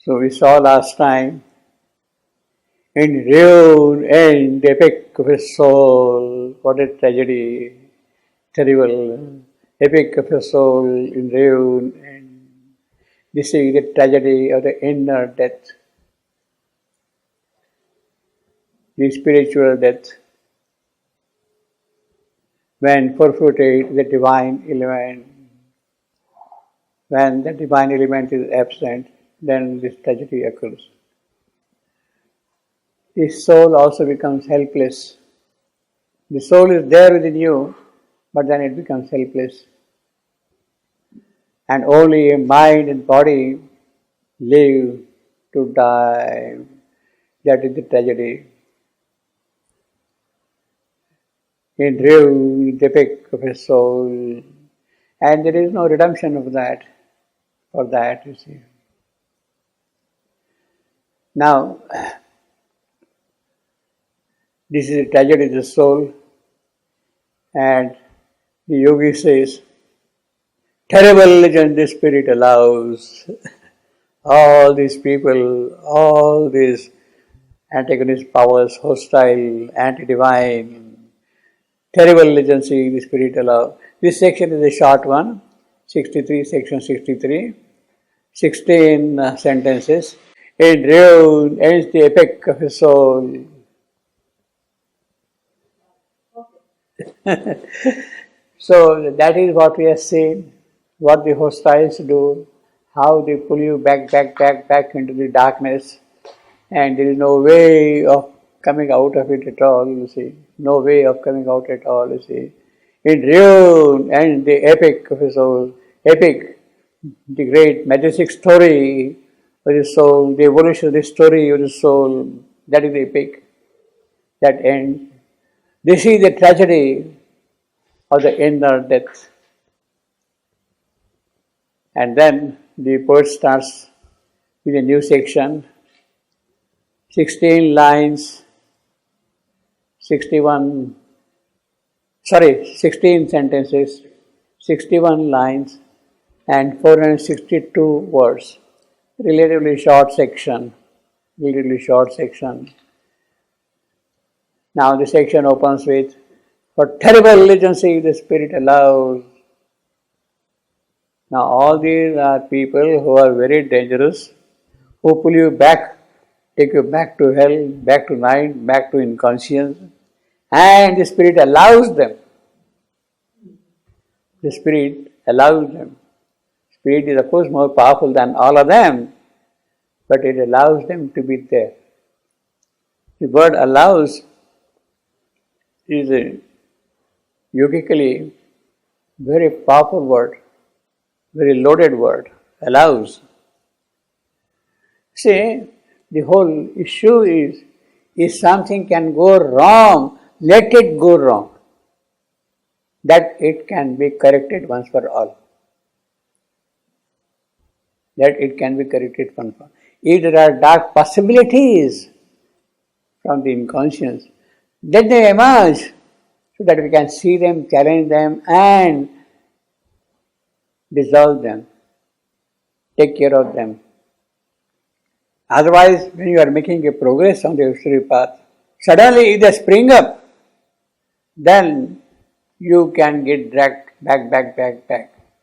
So we saw last time, in ruin and the epic of his soul. What a tragedy, terrible epic of his soul in ruin, and this is the tragedy of the inner death, the spiritual death, when forfeited the divine element. When the divine element is absent, then this tragedy occurs. The soul also becomes helpless. The soul is there within you, but then it becomes helpless. And only mind and body live to die. That is the tragedy. In ruin, the epic of his soul. And there is no redemption of that, for that, you see. Now, this is a tragedy of the soul, and the yogi says, terrible religion the spirit allows. All these people, all these antagonist powers, hostile, anti-divine, terrible religion the spirit allows. This section is a short one, 63, section 63, 16 sentences. In ruin ends the epic of his soul. So that is what we have seen, what the hostiles do, how they pull you back into the darkness, and there is no way of coming out of it at all, you see. No way of coming out at all, you see. In ruin ends the epic of his soul. Epic, the great majestic story of the soul, the evolution of the story of the soul, that is the epic, that ends. This is the tragedy of the inner death. And then the poet starts with a new section, 16 sentences, 61 lines, and 462 words. Relatively short section. Now the section opens with, for terrible religion the spirit allows. Now all these are people who are very dangerous, who pull you back, take you back to hell, back to night, back to inconscience, and the spirit allows them. The spirit allows them. Spirit is of course more powerful than all of them, but it allows them to be there. The word allows is a yogically very powerful word, very loaded word, allows. See, the whole issue is, if something can go wrong, let it go wrong, that it can be corrected once for all. That it can be corrected once for all. If there are dark possibilities from the inconscience, let them emerge so that we can see them, challenge them, and dissolve them, take care of them. Otherwise, when you are making a progress on the evolutionary path, suddenly if they spring up, then you can get dragged back.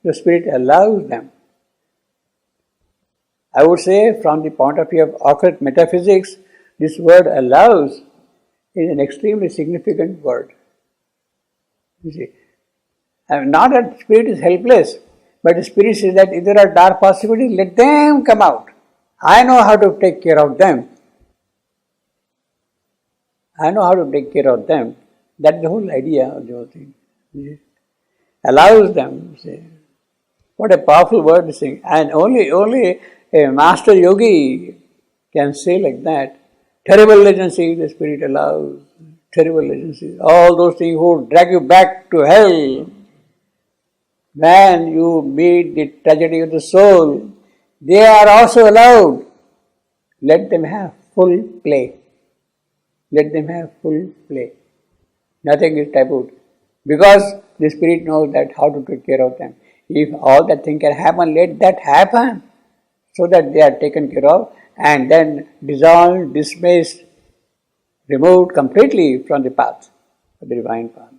The spirit allows them. I would say, from the point of view of occult metaphysics, this word allows is an extremely significant word. You see, not that spirit is helpless, but the spirit says that if there are dark possibilities, let them come out. I know how to take care of them. That's the whole idea of the whole thing. Allows them. See. What a powerful word to sing. And only a master yogi can say like that. Terrible agency the spirit allows. Terrible agency. All those things who drag you back to hell. When you meet the tragedy of the soul, they are also allowed. Let them have full play. Nothing is tabooed. Because the spirit knows that how to take care of them. If all that thing can happen, let that happen. so that they are taken care of and then dissolved, dismissed, removed completely from the path, the divine path.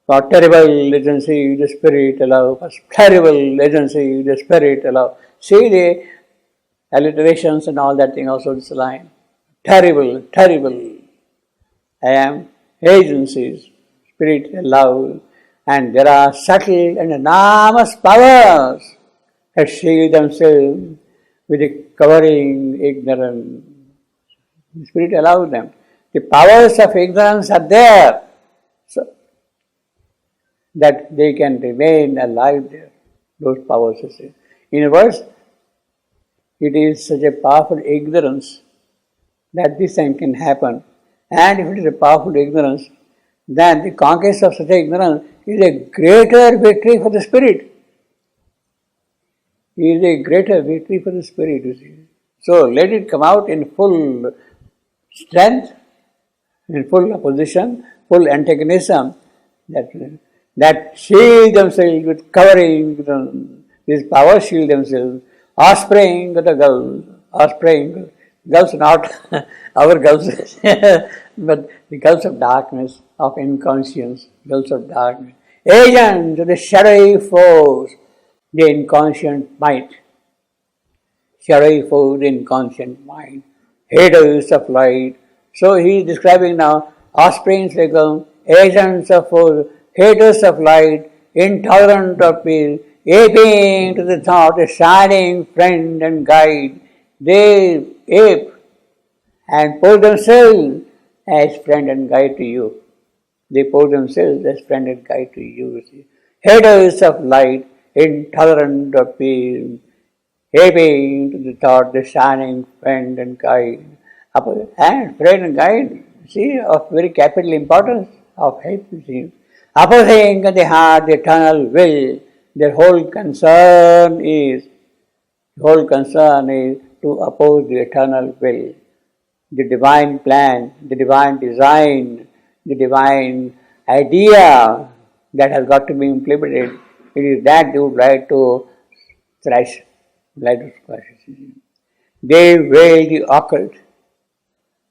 For terrible agency, the spirit allow. For terrible agency, the spirit allow. See the alliterations and all that thing also this line. Terrible, terrible. I am agencies, spirit allow. And there are subtle and enormous powers that shield themselves with a covering ignorance. The spirit allows them. The powers of ignorance are there, so that they can remain alive there. Those powers, you see. In other words, it is such a powerful ignorance that this thing can happen. And if it is a powerful ignorance, then the conquest of such ignorance is a greater victory for the spirit. It is a greater victory for the spirit, you see. So let it come out in full strength, in full opposition, full antagonism, that shield themselves with covering, these powers shield themselves, offspring of the girls not our girls, but the girls of darkness, of inconscience, girls of darkness, agents of the shadowy force, the inconscient mind, shadowy force, the inconscient mind, haters of light. So he is describing now offsprings become agents of force, haters of light, intolerant of peace, aping to the thought, a shining friend and guide. They ape and pose themselves as friend and guide to you. They pose themselves as friend and guide to you. See. Haters of light, intolerant of peace, aping to the thought, the shining friend and guide. And friend and guide, see, of very capital importance, of help, you see. Opposing the heart, the eternal will, their whole concern is to oppose the eternal will, the divine plan, the divine design, the divine idea that has got to be implemented. It is that they would like to thrash, like to squash. They weigh the occult,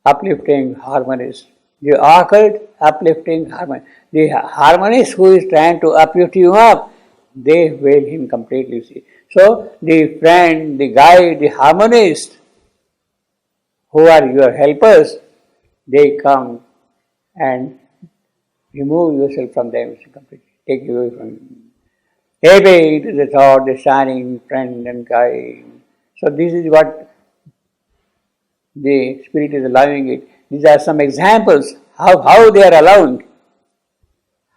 uplifting harmonies. The occult, uplifting harmony. The harmonist who is trying to uplift you up, they veil him completely. See. So the friend, the guide, the harmonist, who are your helpers, they come and remove yourself from them completely, take you away from them. Obey to the thought, the shining friend and guide. So this is what the Spirit is allowing it. These are some examples how they are allowed.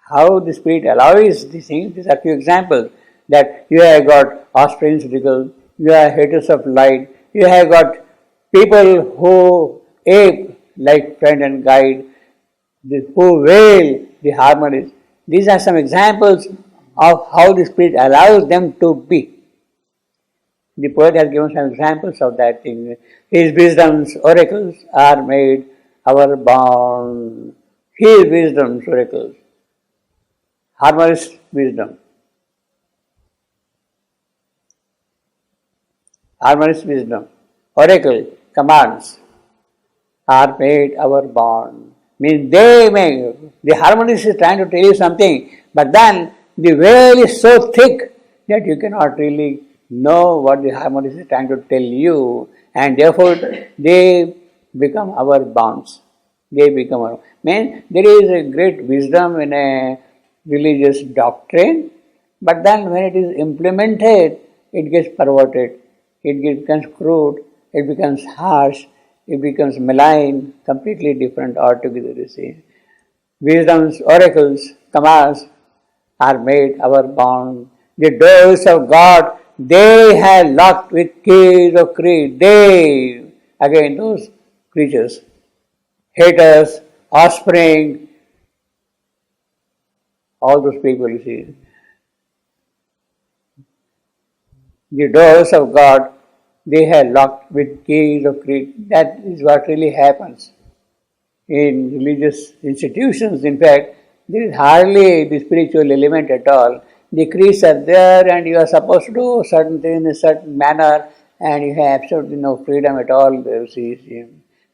How the Spirit allows these things. These are few examples. That you have got offsprings ridicule, you have haters of light, you have got people who ape like friend and guide, who veil the harmonies. These are some examples of how the Spirit allows them to be. The poet has given some examples of that thing. His wisdom's oracles are made our bond. His wisdom's oracles. Harmonist wisdom. Harmonist wisdom. Oracle commands are made our bond. Means they make, the harmonist is trying to tell you something, but then the veil is so thick that you cannot really know what the harmonist is trying to tell you, and therefore they become our bonds. They become our. Means there is a great wisdom in a religious doctrine, but then when it is implemented, it gets perverted, it becomes crude, it becomes harsh, it becomes malign, completely different altogether, you see. Wisdom's oracles, commands are made our bond. The doors of God, they have locked with keys of creed. They, again, those creatures, haters, offspring, all those people, you see. The doors of God, they have locked with keys of creed. That is what really happens in religious institutions. In fact, there is hardly the spiritual element at all. The creeds are there and you are supposed to do certain things in a certain manner and you have absolutely no freedom at all. See.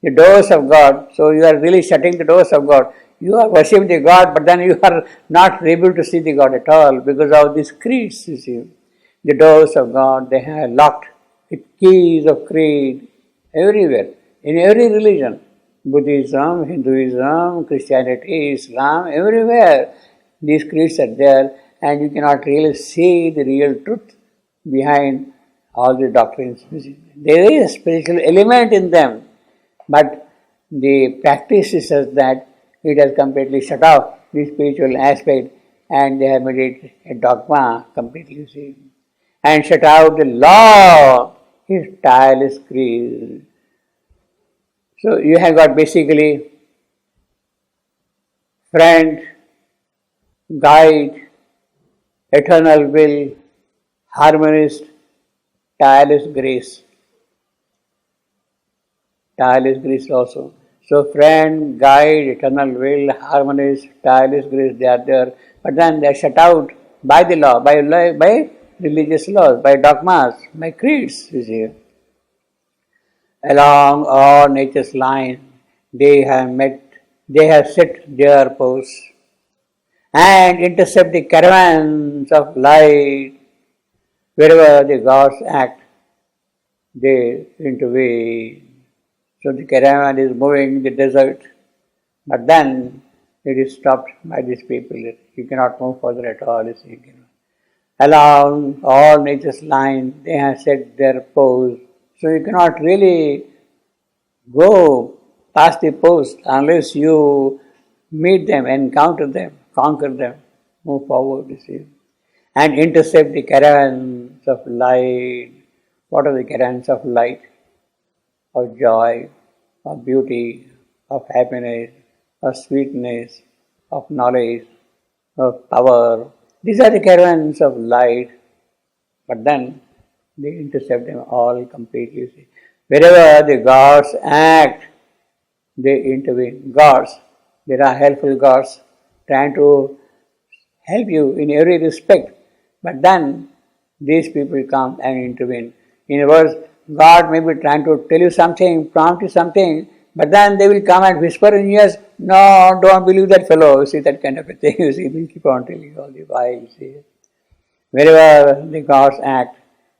The doors of God, so you are really shutting the doors of God. You are worshipping the God, but then you are not able to see the God at all because of these creeds, you see. The doors of God, they have locked with keys of creed everywhere, in every religion. Buddhism, Hinduism, Christianity, Islam, everywhere. These creeds are there and you cannot really see the real truth behind all the doctrines. There is a spiritual element in them, but the practice is such that it has completely shut off the spiritual aspect and they have made it a dogma completely, see. And shut out the law is tireless creed. So you have got basically friend, guide, eternal will, harmonist, tireless grace. Tireless grace also. So friend, guide, eternal will, harmonist, tireless grace, they are there. But then they are shut out by the law, by religious laws, by dogmas, by creeds, you see. Along all nature's line, they have set their posts and intercept the caravans of light. Wherever the gods act, they intervene. So the caravan is moving in the desert, but then it is stopped by these people. You cannot move further at all. You see. Along all nature's line, they have set their post. So you cannot really go past the post unless you meet them, encounter them, conquer them, move forward, you see. And intercept the caravans of light. What are the caravans of light? Of joy, of beauty, of happiness, of sweetness, of knowledge, of power. These are the caravans of light. But then they intercept them all completely. See. Wherever the gods act, they intervene. Gods, there are helpful gods trying to help you in every respect. But then these people come and intervene. In other words, God may be trying to tell you something, prompt you something, but then they will come and whisper in your ears, no, don't believe that fellow. You see, that kind of a thing. You see, they keep on telling you all the while. You see. Wherever the gods act,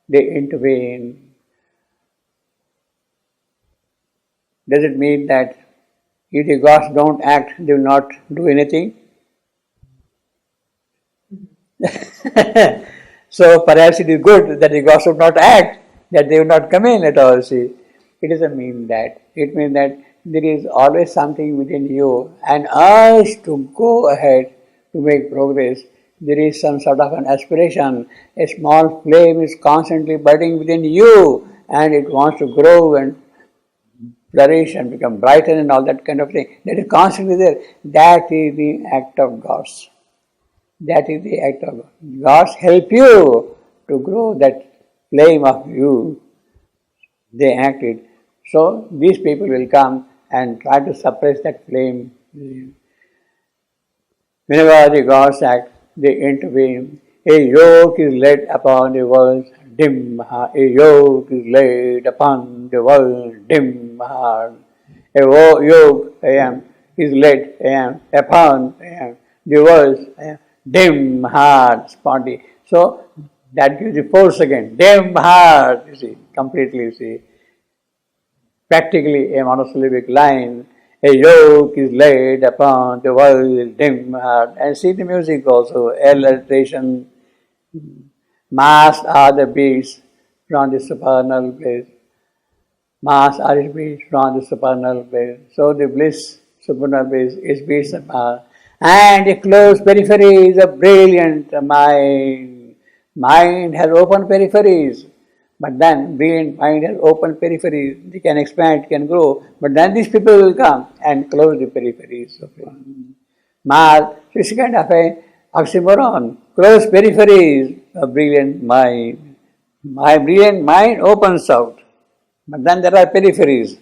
they intervene. Does it mean that if the gods don't act, they will not do anything? So perhaps it is good that the gods should not act, that they will not come in at all. See, it doesn't mean that. It means that there is always something within you, and urge to go ahead to make progress. There is some sort of an aspiration. A small flame is constantly burning within you, and it wants to grow and flourish and become brighter and all that kind of thing. That is constantly there. That is the act of gods. That is the act of God. Gods help you to grow that flame of you. They act it. So these people will come and try to suppress that flame. Whenever the gods act, they intervene. A yoke is laid upon the world's dim heart. A yoke is laid upon the world's dim heart. A yoke is laid upon the world's dim heart, spondy. So that gives the force again. Dim heart, you see, completely, you see. Practically a monosyllabic line. A yoke is laid upon the world's dim heart. And see the music also, alliteration. Mass are the beats from the supernal place. Mass are the beats from the supernal place. So the bliss, supernal place, is beats of mass. And a closed periphery is a brilliant mind. Mind has open peripheries. But then brilliant mind has open peripheries. They can expand, can grow. But then these people will come and close the peripheries. Mass is kind of a oxymoron. Closed peripheries, a brilliant mind. My brilliant mind opens out. But then there are peripheries.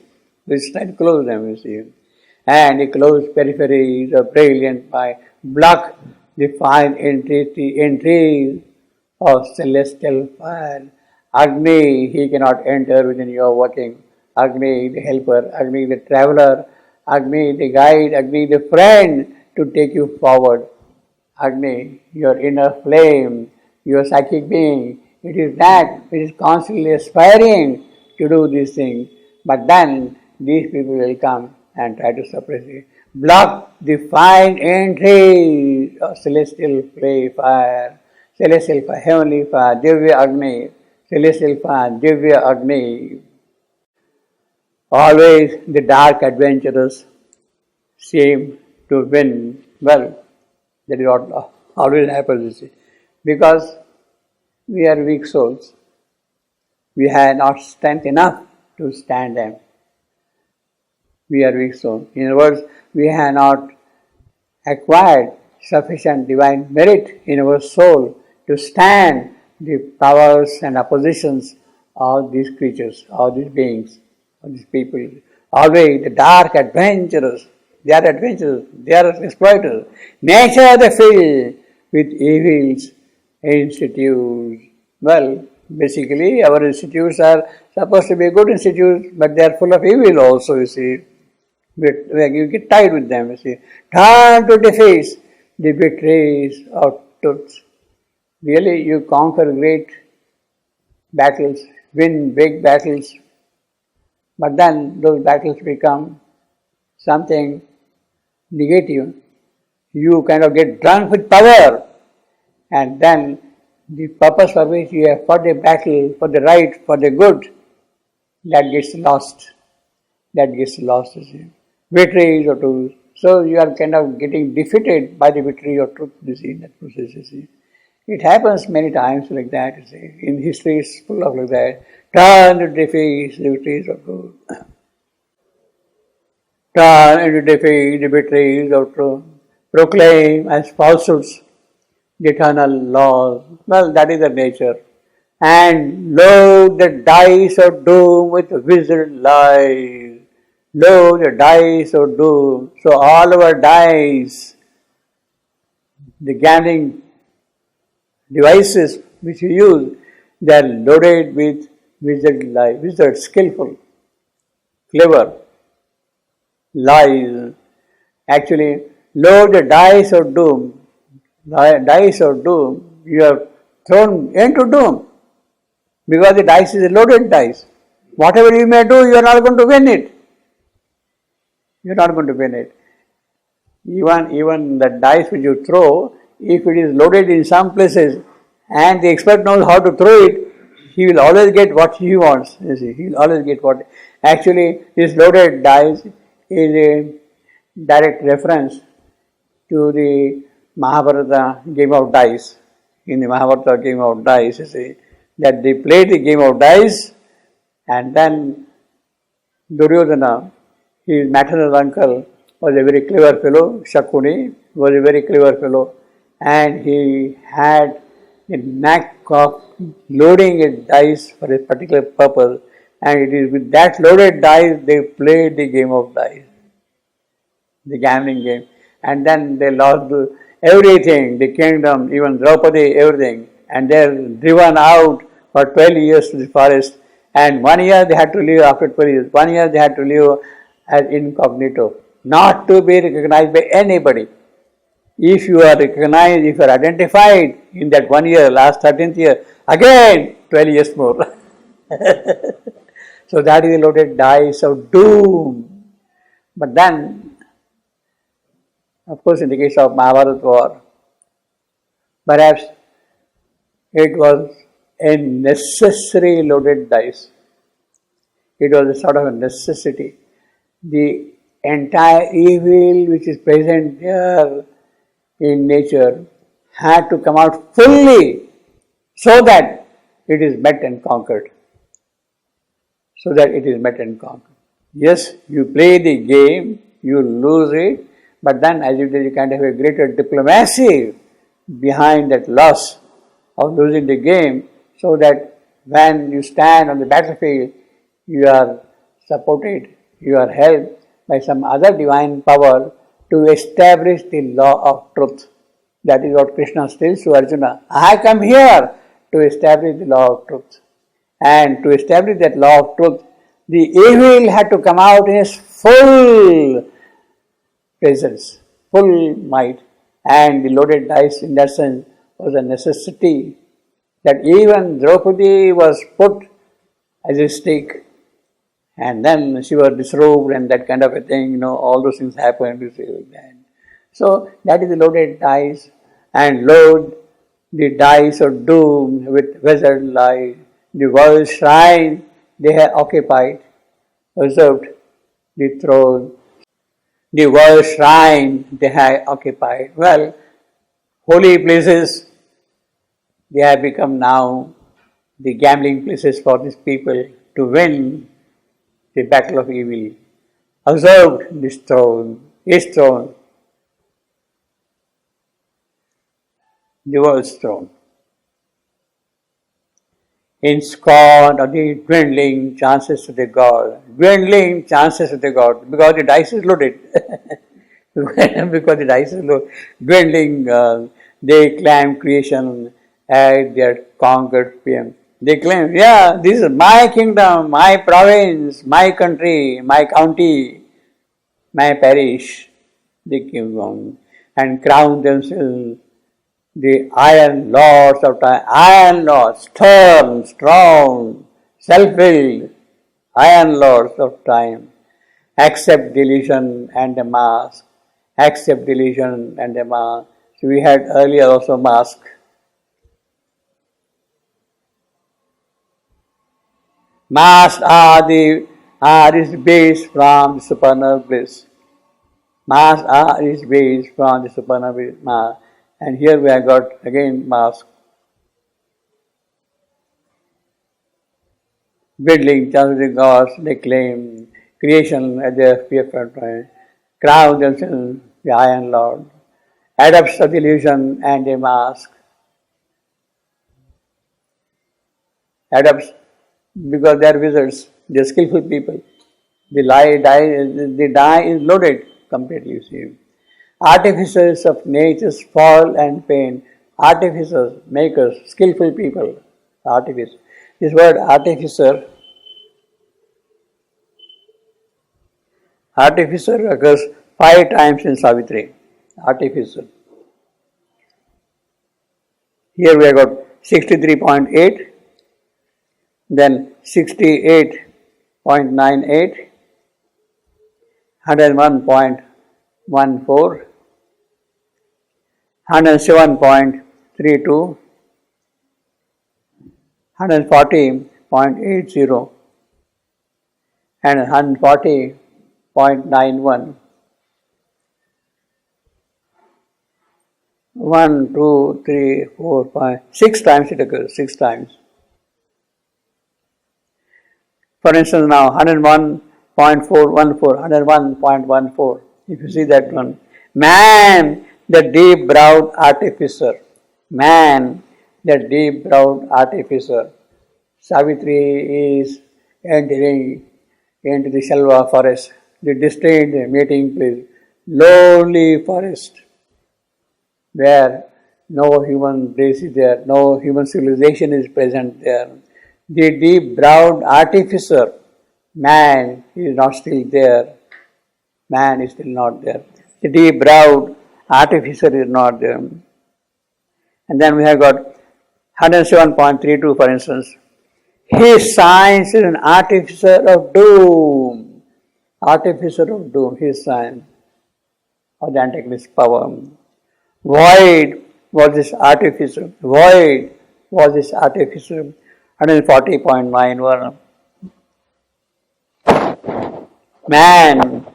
We try to close them, you see. And the closed peripheries of brilliant mind block the fine entries of celestial fire. Agni, he cannot enter within your working. Agni, the helper, Agni, the traveler, Agni, the guide, Agni, the friend to take you forward. Agni, your inner flame, your psychic being, it is that which is constantly aspiring to do these things. But then these people will come and try to suppress it. Block the fine entry of celestial fire, celestial fire, heavenly fire, Divya Agni, celestial fire, Divya Agni. Always the dark adventurers seem to win. Well, that is what always happens, you see. Because we are weak souls. We have not strength enough to stand them. We are weak souls. In other words, we have not acquired sufficient divine merit in our soul to stand the powers and oppositions of these creatures, of these beings, of these people. Always the dark adventurers, they are exploiters. Nature they fill with evils institutes. Well, basically our institutes are supposed to be good institutes, but they are full of evil also, you see. You get tired with them, you see. Turn to defeat the betrays of truth. Really, you conquer great battles, win big battles, but then those battles become something negative. You kind of get drunk with power, and then the purpose for which you have fought the battle, for the right, for the good, that gets lost. That gets lost, you see. Victory or truth. So you are kind of getting defeated by the victory or truth, you see, in that process, you see. It happens many times like that, you see. In history it's full of like that. Turn to defeat the victories of good. Turn into defeat the victories of truth. Proclaim as falsehoods the eternal laws. Well, that is the nature. And load the dice of doom with wizard lies. Load the dice of doom. So all our dice, the gambling devices which we use, they are loaded with wizard lies. Wizard, skillful, clever, lies. Actually, load the dice of doom. Dice of doom, you are thrown into doom because the dice is a loaded dice. Whatever you may do, you are not going to win it. You are not going to win it. Even the dice which you throw, if it is loaded in some places and the expert knows how to throw it, he will always get what he wants. You see, he will always get what. Actually, this loaded dice is a direct reference to the Mahabharata game of dice. In the Mahabharata game of dice, you see, that they played the game of dice, and then Duryodhana, his maternal uncle, was a very clever fellow. Shakuni was a very clever fellow, and he had a knack of loading a dice for a particular purpose, and it is with that loaded dice they played the game of dice, the gambling game, and then they lost everything, the kingdom, even Draupadi, everything, and they are driven out for 12 years to the forest, and 1 year they had to live after 12 years. 1 year they had to live as incognito, not to be recognized by anybody. If you are recognized, if you are identified in that 1 year, last 13th year, again 12 years more. So that is the loaded dice of doom. But then, of course, in the case of Mahabharata war, perhaps it was a necessary loaded dice. It was a sort of a necessity. The entire evil which is present here in nature had to come out fully so that it is met and conquered. So that it is met and conquered. Yes, you play the game, you lose it, but then as if there is a kind of a greater diplomacy behind that loss of losing the game, so that when you stand on the battlefield, you are supported, you are helped by some other divine power to establish the law of truth. That is what Krishna tells to Arjuna. I have come here to establish the law of truth. And to establish that law of truth, the evil had to come out in its full presence, full might. And the loaded dice in that sense was a necessity that even Draupadi was put as a stake. And then she was disrobed and that kind of a thing, all those things happened. So that is the loaded dice, and load the dice of doom with wizard lie. The world's shrine they have occupied, usurped the throne. The world's shrine they have occupied. Well, holy places, they have become now the gambling places for these people to win the battle of evil. Usurped this throne, his throne, the world's throne. In scorn of the dwindling chances of the God, because the dice is loaded. Because the dice is loaded, dwindling, they claim creation as their conquered PM. They claim, this is my kingdom, my province, my country, my county, my parish. They came on and crown themselves the iron lords of time, iron lords, stern, strong, self-willed, iron lords of time. Accept delusion and a mask. Accept delusion and a mask. So we had earlier also mask. Masks are is based from the supernal bliss. Masks are is based from the supernal bliss. And here we have got again mask. Building the gods, they claim creation as their fearful time. Crown themselves the Iron Lord. Adepts of illusion and a mask. Adepts, because they are wizards, they are skillful people. The die is loaded completely, you see. Artificers of nature's fall and pain. Artificers, makers, skillful people. Artifice. This word artificer occurs 5 times in Savitri. Artificer. Here we have got 63.8, then 68.98, 101.14, 107.32, 140.80, and 140.91. 1, 2, 3, 4, 5, 6 times it occurs, 6 times. For instance, now 101.414, 101.14. If you see that one, man, the deep-browed artificer. Man, the deep-browed artificer. Savitri is entering into the Shalva forest, the distant meeting place, lonely forest, where no human race is there, no human civilization is present there. The deep-browed artificer, man is not still there. Man is still not there. The deep-browed artificer is not there. And then we have got 107.32, for instance. His science is an artificer of doom. Artificer of doom, his science of the antagonist power. Void was this artificer. Void was this artificer. 140.91. Man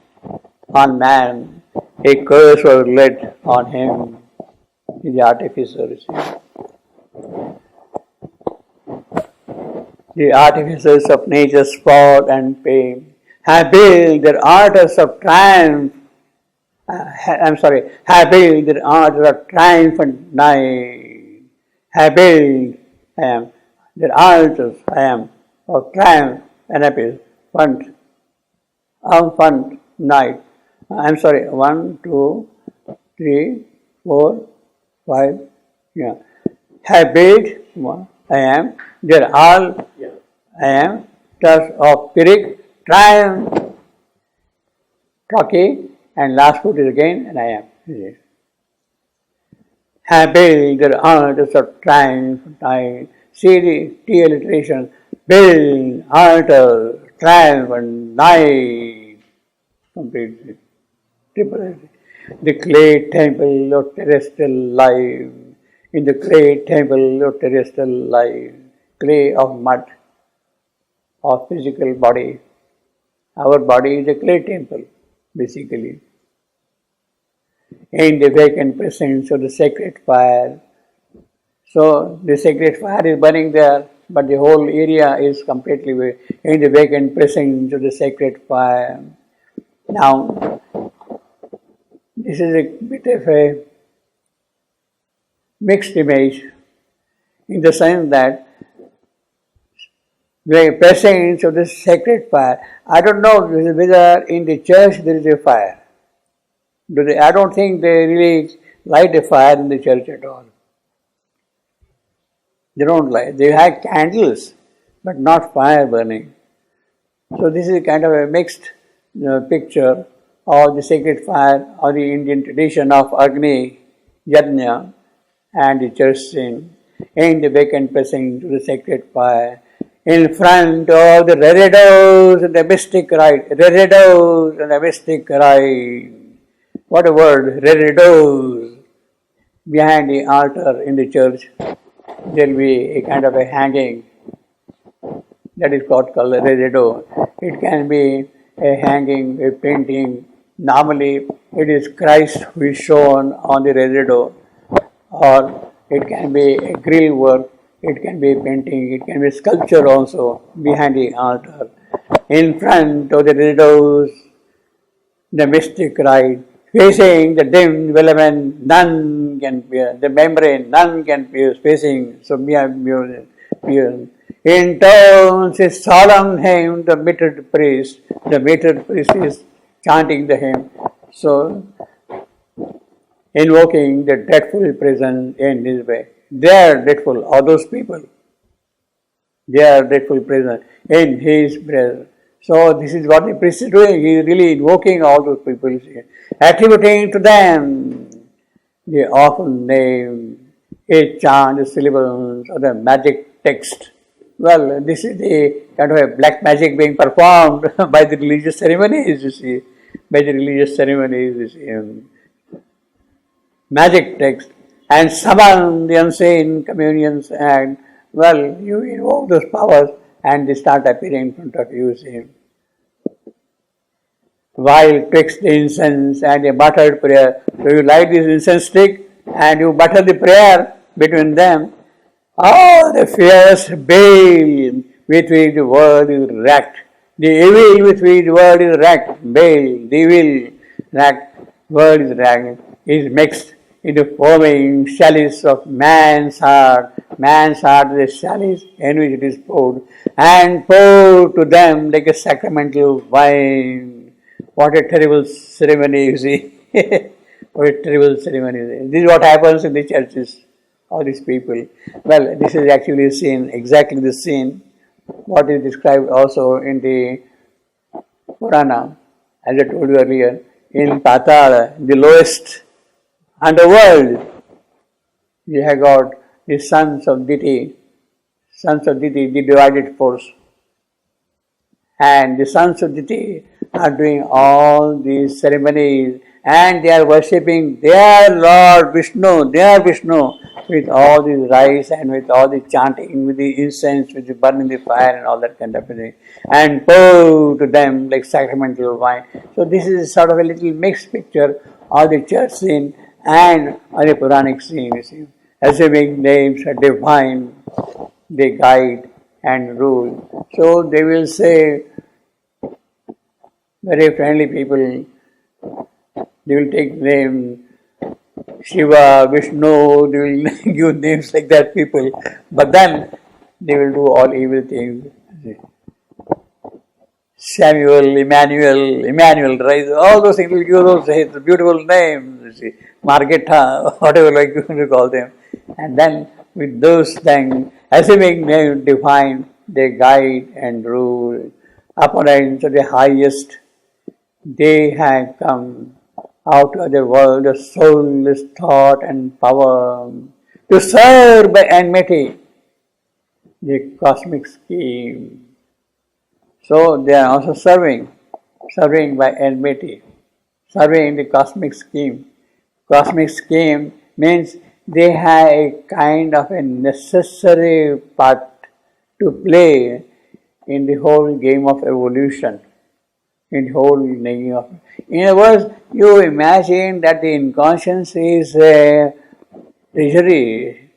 on man, a curse was laid on him. The artificer, you see. The artificers of nature's sport and pain have built their altars of triumph. Have built their altars of triumphant night. Have built their altars, of triumph and happiness. Fun night. 1, 2, 3, 4, 5, yeah. Have built, I am. They're all, I am. Thus of Pyrrhic, triumph, Trochee, and last foot is again, and I am. Have built their altars of triumph, I see the T alliteration, build, altar, triumph, and night. Completely. Triple. The clay temple of terrestrial life, in the clay temple of terrestrial life, clay of mud, of physical body. Our body is a clay temple, basically. In the vacant presence of the sacred fire. So the sacred fire is burning there, but the whole area is completely in the vacant presence of the sacred fire. Now, this is a bit of a mixed image in the sense that the presence of the sacred fire. I don't know whether in the church there is a fire. I don't think they really light a fire in the church at all. They don't light. They have candles, but not fire burning. So this is kind of a mixed picture of the sacred fire or the Indian tradition of Agni, Yajna, and the church scene in the vacant presence to the sacred fire. In front of the reredos and the mystic rite. Reredos and the mystic rite. What a word, reredos. Behind the altar in the church, there will be a kind of a hanging that is called reredo. It can be a hanging, a painting. Normally, it is Christ who is shown on the reredo, or it can be a grill work, it can be a painting, it can be a sculpture also behind the altar. In front of the reredos, the mystic rite, facing the dim element, none can pierce, the membrane, none can pierce, facing, so pierce. In tones a solemn hymn, the metered priest is chanting the hymn, so invoking the dreadful presence in this way. They are dreadful, all those people. They are dreadful presence in his presence. So this is what the priest is doing. He is really invoking all those people, attributing to them the awful name, a chant, the syllables, or the magic text. Well, this is the kind of a black magic being performed by the religious ceremonies, you see. By the religious ceremonies, you see. Magic text. And summon the unseen communions, and, well, you invoke those powers and they start appearing in front of you, see. While twixt the incense and a muttered prayer. So you light this incense stick and you mutter the prayer between them. Oh, the fierce bale with which the world is racked. The evil with which the world is racked. Bale, the evil, racked, world is racked, is mixed in the foaming chalice of man's heart. Man's heart is a chalice in which it is poured, and poured to them like a sacramental wine. What a terrible ceremony, you see. What a terrible ceremony. This is what happens in the churches, all these people. Well, this is actually seen, exactly the scene, what is described also in the Purana, as I told you earlier, in Patala, the lowest underworld. You have got the sons of Diti, the divided force. And the sons of Diti are doing all these ceremonies and they are worshipping their Lord Vishnu, with all these rites and with all the chanting, with the incense, with the burning the fire and all that kind of thing, and pour to them like sacramental wine. So this is sort of a little mixed picture of the church scene and of the Puranic scene, you see. Assuming names are divine, they guide and rule. So they will say, very friendly people, they will take name Shiva, Vishnu, they will give names like that people, but then they will do all evil things. Samuel, Emmanuel, right? All those things will give those beautiful names, Margetta, whatever like you call them. And then with those things, assuming they define, they guide and rule upon to the highest, they have come out of the world of soulless thought and power to serve by enmity the cosmic scheme. So they are also serving by enmity, serving the cosmic scheme. Cosmic scheme means they have a kind of a necessary part to play in the whole game of evolution, in the whole game of. In other words, you imagine that the inconscious is a treasury,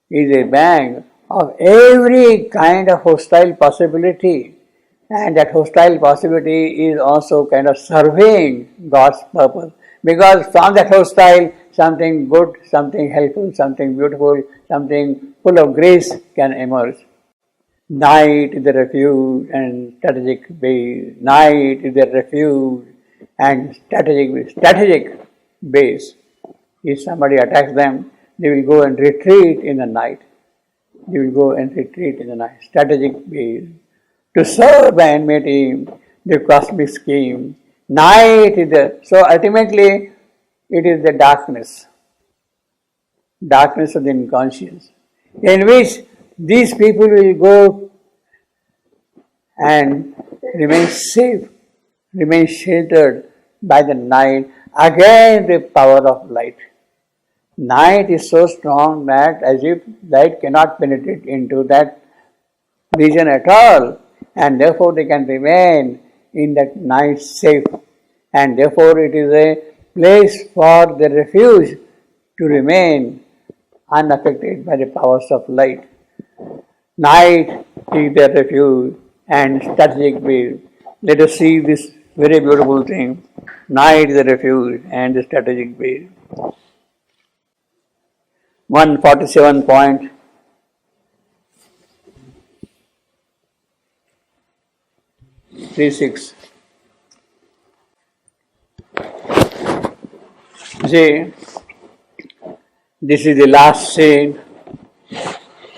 is a bank of every kind of hostile possibility, and that hostile possibility is also kind of serving God's purpose, because from that hostile something good, something helpful, something beautiful, something full of grace can emerge. Night is the refuge and strategic base. Night is the refuge and strategic base. If somebody attacks them, they will go and retreat in the night. They will go and retreat in the night. Strategic base. To serve by enmity the cosmic scheme. Night is the, so ultimately it is the darkness of the inconscious, in which these people will go and remain safe, remain sheltered by the night against the power of light. Night is so strong that as if light cannot penetrate into that region at all, and therefore they can remain in that night safe, and therefore it is a place for the refuge to remain unaffected by the powers of light. Night is their refuge and strategic base. Let us see this very beautiful thing. Night is the refuge and the strategic base. 147.36. See, this is the last scene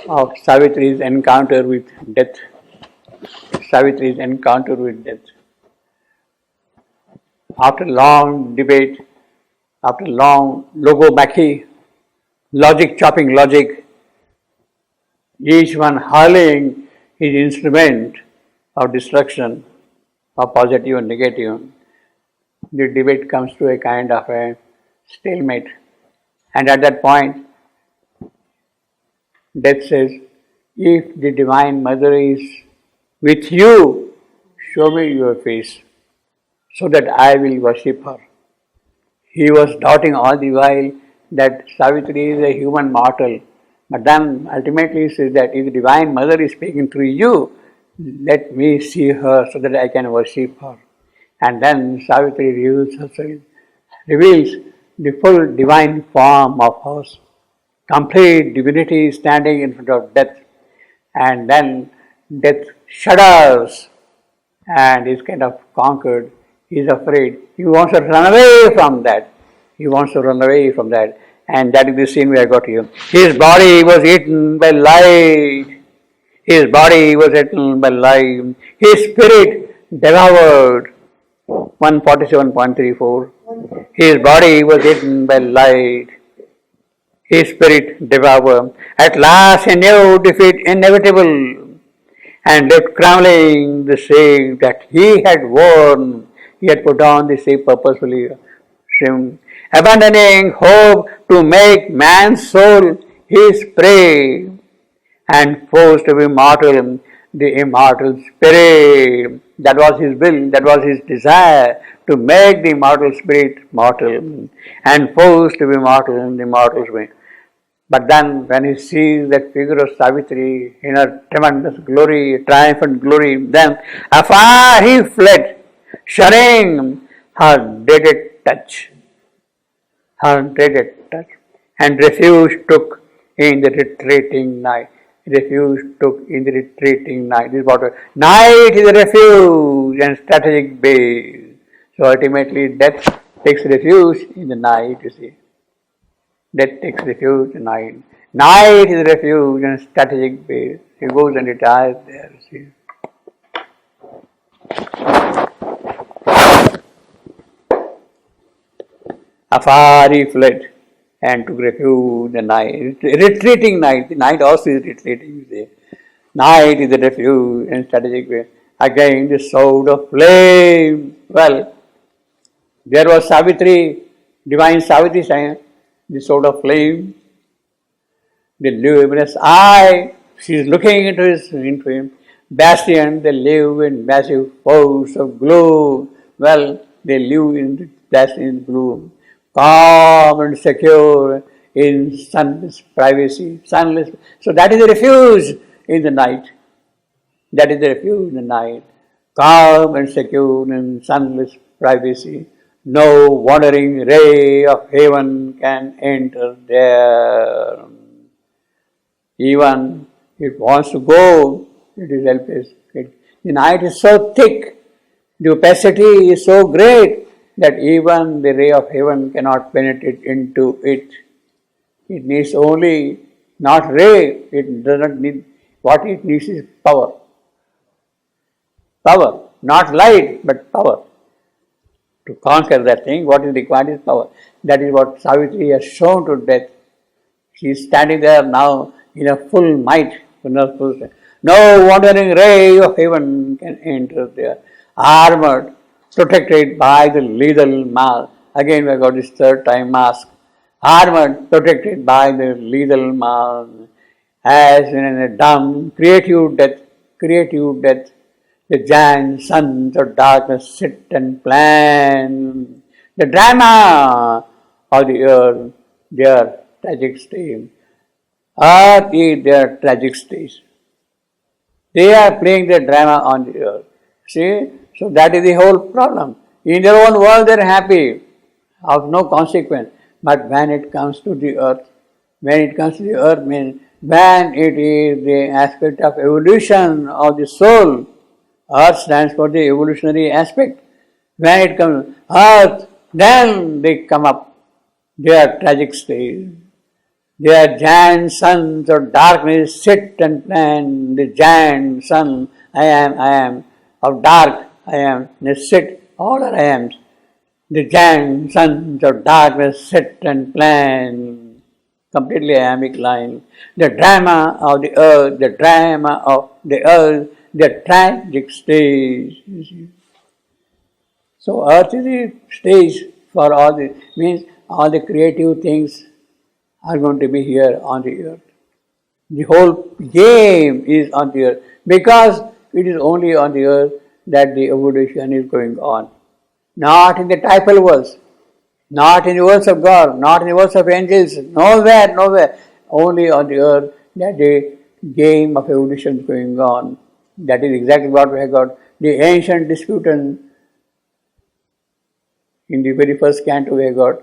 of Savitri's encounter with death. Savitri's encounter with death. After long debate, after long logomachy, chopping logic, each one hurling his instrument of destruction, of positive and negative, the debate comes to a kind of a stalemate. And at that point, Death says, if the Divine Mother is with you, show me your face, so that I will worship her. He was doubting all the while that Savitri is a human mortal, but then ultimately he says that if the Divine Mother is speaking through you, let me see her so that I can worship her. And then Savitri reveals the full divine form of hers, complete divinity standing in front of death, and then death shudders and is kind of conquered. He is afraid. He wants to run away from that. And that is the scene we have got here. His body was eaten by light. His spirit devoured. 147.34. His body was eaten by light. His spirit devoured. At last he knew defeat inevitable, and left crumbling the shape that he had worn. He had put on the shape purposefully, abandoning hope to make man's soul his prey, and forced to be mortal, the immortal spirit. That was his will, that was his desire, to make the immortal spirit mortal, and forced to be mortal in the immortal spirit. But then when he sees that figure of Savitri in her tremendous glory, triumphant glory, then afar he fled, shunning her dreaded touch, and refuge took in the retreating night. refuge took in the retreating night. This is what night is a refuge and strategic base. So ultimately, death takes refuge in the night. You see, death takes refuge in night. Night is a refuge and strategic base. He goes and retires there. You see. Afar he fled and took refuge in the night. Retreating night. The night also is retreating. You see. Night is a refuge and strategic way. Again, the sword of flame. Well, there was Savitri, divine Savitri saying, the sword of flame, the luminous eye. She is looking into him. Bastion, they live in massive force of gloom. Well, they live in the bastion gloom. Calm and secure in sunless privacy. Sunless. So that is a refuge in the night. That is the refuge in the night. Calm and secure in sunless privacy. No wandering ray of heaven can enter there. Even if it wants to go, it is helpless. The night is so thick, the opacity is so great that even the ray of heaven cannot penetrate into it. It needs only, not ray, it does not need, what it needs is power. Power, not light, but power. To conquer that thing, what is required is power. That is what Savitri has shown to death. She is standing there now in a full might. No wandering ray of heaven can enter there. Armored, protected by the lethal mask. Again we have got this third time mask. Armored, protected by the lethal mask. As in a dumb, creative death, the giant sons of darkness sit and plan the drama of the earth, their tragic stage. Earth is their tragic stage. They are playing their drama on the earth. See? So that is the whole problem. In their own world they are happy, of no consequence. But when it comes to the earth, means when it is the aspect of evolution of the soul, earth stands for the evolutionary aspect. When it comes earth, then they come up. Their tragic stage. Their giant sons of darkness sit and plan. The giant son, I am, of dark, I am. They sit, all are I am. The giant sons of darkness sit and plan. Completely iambic line. The drama of the earth, the tragic stage. So earth is the stage for all this. Means all the creative things are going to be here on the earth. The whole game is on the earth. Because it is only on the earth that the evolution is going on. Not in the typal worlds. Not in the worlds of God. Not in the worlds of angels. Nowhere. Only on the earth that the game of evolution is going on. That is exactly what we have got. The ancient disputant in the very first canto we have got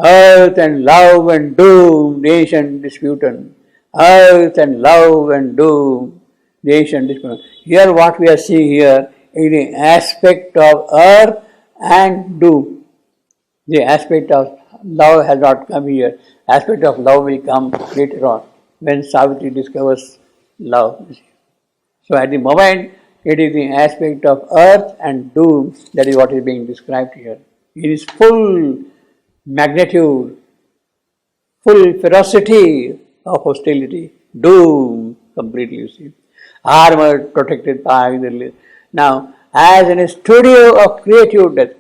earth and love and doom, the ancient disputant. Earth and love and doom, the ancient disputant. Here what we are seeing here is the aspect of earth and doom. The aspect of love has not come here. Aspect of love will come later on when Savitri discovers love. So at the moment it is the aspect of earth and doom that is what is being described here. It is full magnitude, full ferocity of hostility, doom completely, you see. Armored, protected by the... Now, as in a studio of creative death,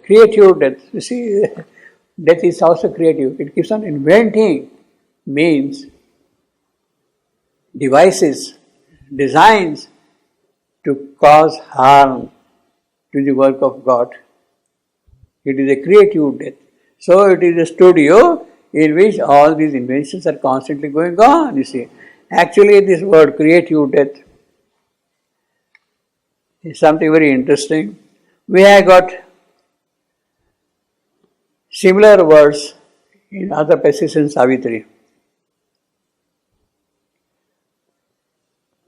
you see, death is also creative. It keeps on inventing means, devices, designs to cause harm to the work of God. It is a creative death. So it is a studio in which all these inventions are constantly going on, you see. Actually, this word creative death is something very interesting. We have got similar words in other passages in Savitri.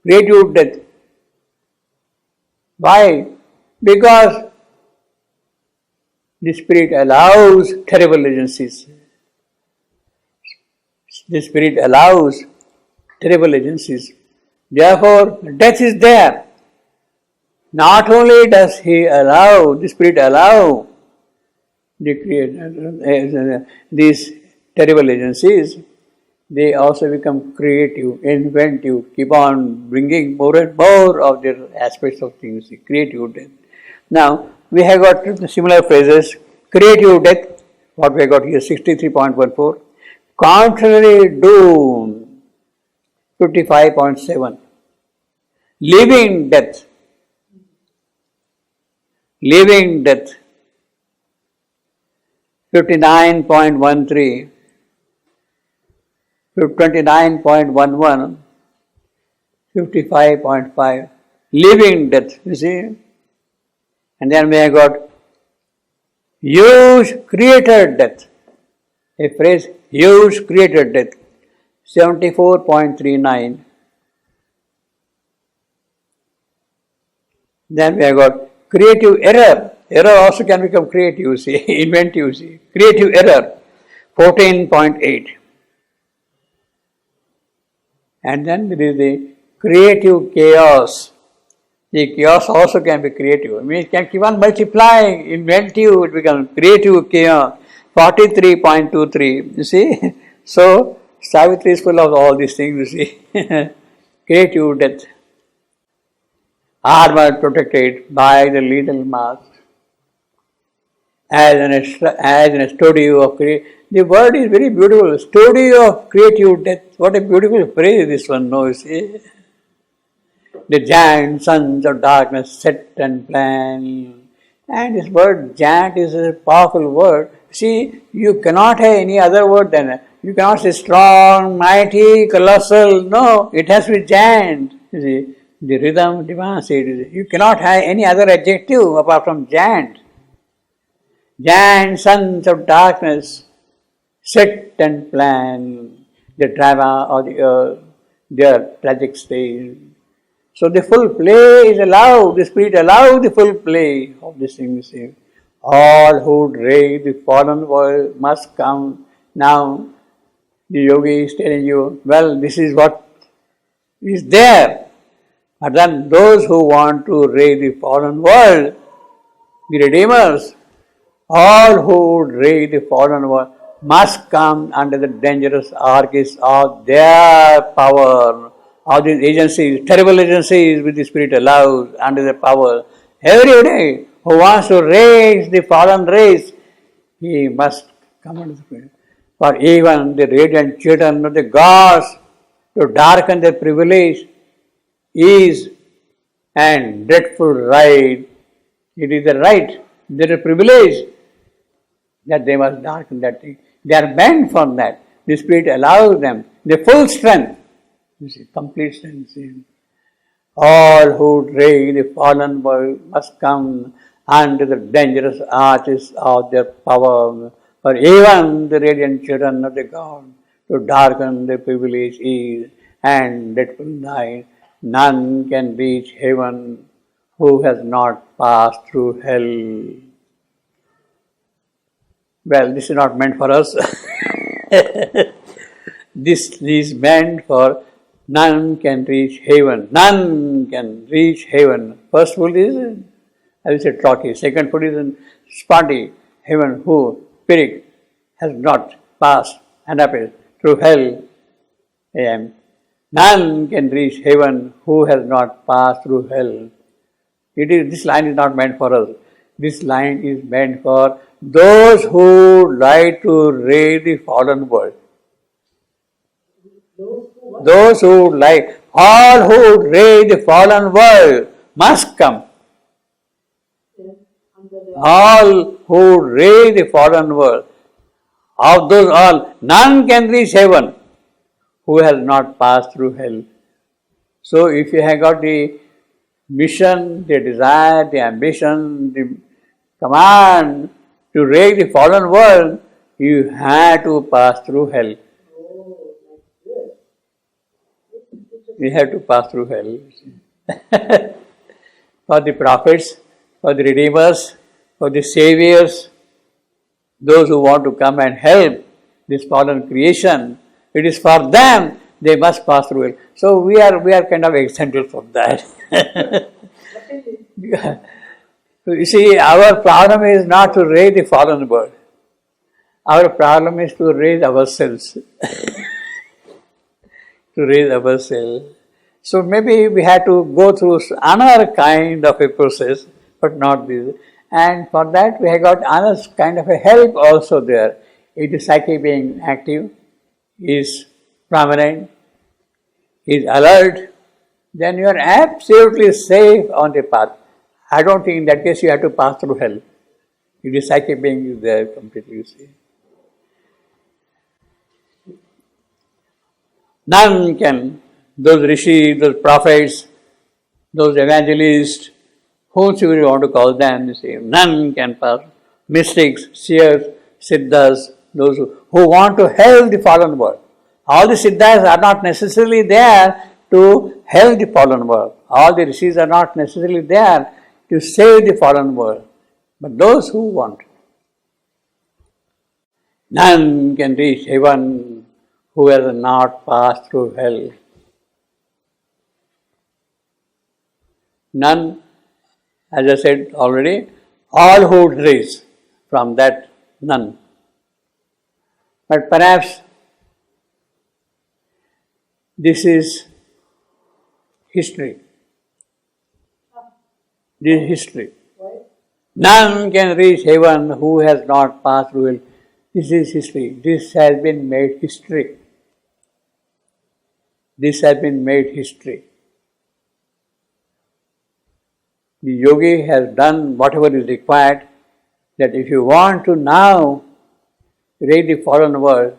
creative death. Why? Because the spirit allows terrible agencies. The spirit allows terrible agencies. Therefore, death is there. Not only does he allow, the spirit allow these terrible agencies, they also become creative, inventive, keep on bringing more and more of their aspects of things, creative death. Now, we have got similar phrases, creative death, what we have got here, 63.14, contrary doom, 55.7, living death, 59.13, 29.11, 55.5, living death, you see. And then we have got huge created death, a phrase, huge created death, 74.39. Then we have got creative error. Error also can become creative, you see, inventive, you see. Creative error, 14.8. And then there is the creative chaos. The chaos also can be creative. I mean, it can keep on multiplying, inventive, it becomes creative chaos, 43.23. You see? So, Savitri is full of all these things, you see. Creative death. Armor protected by the lethal mask. As in a studio of creative. The word is very beautiful. Studio of creative death. What a beautiful phrase this one knows. See? The giant sons of darkness set and plan. And this word giant is a powerful word. See, you cannot have any other word than that. You cannot say strong, mighty, colossal. No, it has to be giant. You see, the rhythm demands it. You cannot have any other adjective apart from giant. Giant sons of darkness set and plan the drama of the earth, their tragic stage. So the full play is allowed, the spirit allows the full play of this thing. All who drag the fallen world must come. Now the yogi is telling you, well, this is what is there. But then those who want to raise the fallen world, the redeemers, all who raise the fallen world must come under the dangerous arches of their power. All these agencies, terrible agencies which the spirit allows under their power. Every day who wants to raise the fallen race, he must come under the spirit. For even the radiant children of the gods to darken their privilege is and dreadful right. It is the right, there is a privilege that they must darken that thing. They are meant for that. The spirit allows them the full strength. You see, complete strength. All who drag the fallen world must come under the dangerous arches of their power. For even the radiant children of the God to darken the privilege is and dreadful night. None can reach heaven who has not passed through hell. Well, this is not meant for us. This is meant for none can reach heaven. None can reach heaven. First foot is, I will say, trotty. Second foot is sponty. Heaven who, spirit, has not passed and appeared through hell. None can reach heaven who has not passed through hell. This line is not meant for us. This line is meant for those who like to raise the fallen world. Those who like, all who raise the fallen world must come. All who raise the fallen world, of those all, none can reach heaven who has not passed through hell. So if you have got the mission, the desire, the ambition, the command to raise the fallen world, you have to pass through hell. We have to pass through hell. For the prophets, for the redeemers, for the saviors, those who want to come and help this fallen creation, it is for them they must pass through hell. So we are kind of exempted from that. You see, our problem is not to raise the fallen world. Our problem is to raise ourselves. To raise ourselves. So maybe we have to go through another kind of a process, but not this. And for that we have got another kind of a help also there. If the psyche being active, is prominent, is alert, then you are absolutely safe on the path. I don't think in that case you have to pass through hell. If the psychic being is there completely, you see. None can, those rishis, those prophets, those evangelists, whomsoever you want to call them, you see, none can pass. Mystics, seers, siddhas, those who want to help the fallen world. All the siddhas are not necessarily there to help the fallen world. All the rishis are not necessarily there to save the fallen world. But those who want. None can reach heaven who has not passed through hell. None, as I said already, all who would raise from that none. But perhaps this is history. This is history. None can reach heaven who has not passed through hell. This is history. This has been made history. This has been made history. The yogi has done whatever is required, that if you want to now raise the fallen world,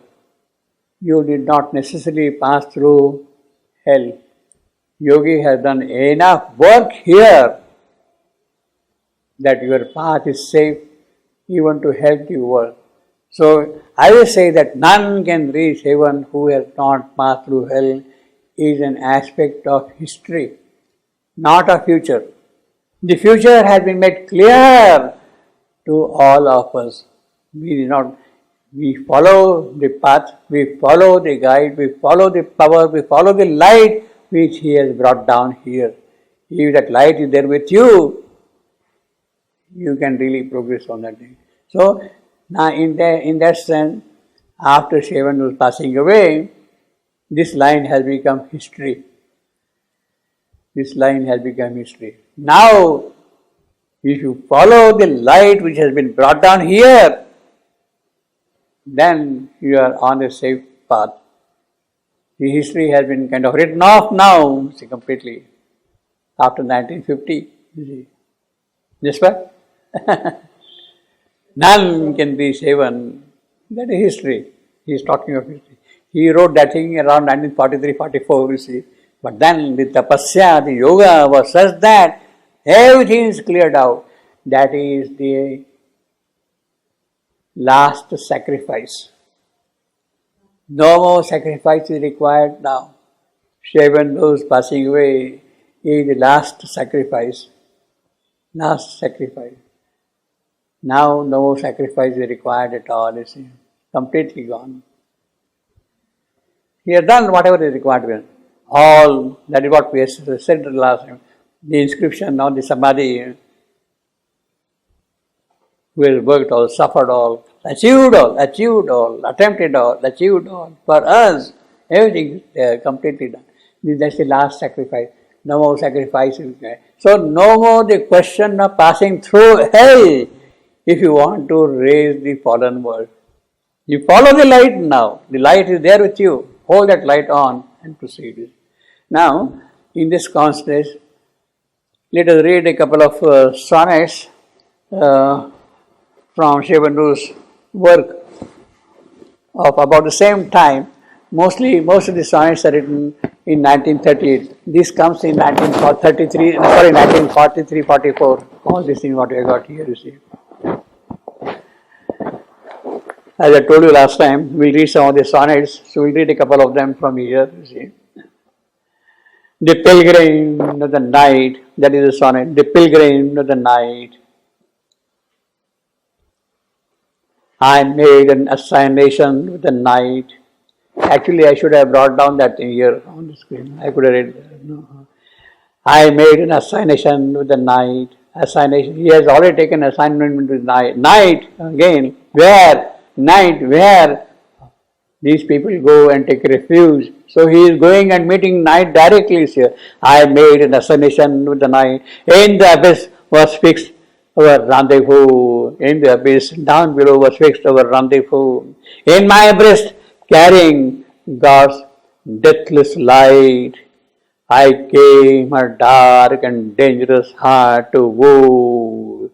you did not necessarily pass through hell. Yogi has done enough work here that your path is safe even to help the world. So I will say that none can reach heaven who has not passed through hell is an aspect of history, not a future. The future has been made clear to all of us. We follow the path, we follow the guide, we follow the power, we follow the light which He has brought down here. If that light is there with you, you can really progress on that day. So now in that sense, after Shivan was passing away, this line has become history. This line has become history. Now, if you follow the light which has been brought down here, then you are on a safe path. The history has been kind of written off now, see, completely, after 1950, you see. Yes, sir? None can be shaven. That is history. He is talking of history. He wrote that thing around 1943-44, you see. But then the tapasya, the yoga was such that everything is cleared out. That is the last sacrifice. No more sacrifice is required now. Shaven those passing away is the last sacrifice. Last sacrifice. Now no more sacrifice is required at all. It's completely gone. He has done whatever is required to be. All, that is what we said last time. The inscription on the samadhi, who has worked all, suffered all, achieved all, attempted all, achieved all. For us, everything is completely done. That's the last sacrifice. No more sacrifice is required. So no more the question of passing through hell if you want to raise the fallen world. You follow the light now. The light is there with you. Hold that light on and proceed. Now, in this context, let us read a couple of sonnets from Shivandu's work of about the same time. Most of the sonnets are written in 1938. This comes in 1943-44. All this thing what I got here, you see. As I told you last time, we'll read some of the sonnets, so we'll read a couple of them from here, you see. The pilgrim of the night, that is a sonnet. The pilgrim of the night. I made an assignation with the night. Actually, I should have brought down that thing here on the screen. I could have read. No. I made an assignation with the night. Assignation. He has already taken assignment with the night. Night again. Where? Night. Where? These people go and take refuge. So he is going and meeting night directly here. I made an assignation with the night. In the abyss was fixed our rendezvous. In the abyss down below was fixed our rendezvous. In my breast carrying God's deathless light, I came her dark and dangerous heart to woo.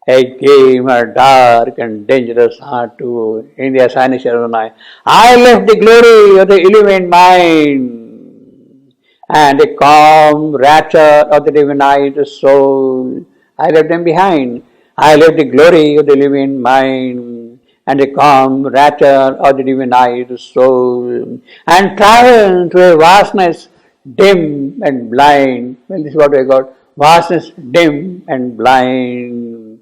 I came her dark and dangerous heart to woo. In the assignation of the night, I left the glory of the illumined mind and the calm rapture of the divinized soul. I left them behind. I left the glory of the illumined mind and the calm rapture of the divinized soul and traveled to a vastness dim and blind. Well, this is what I got. Vastness dim and blind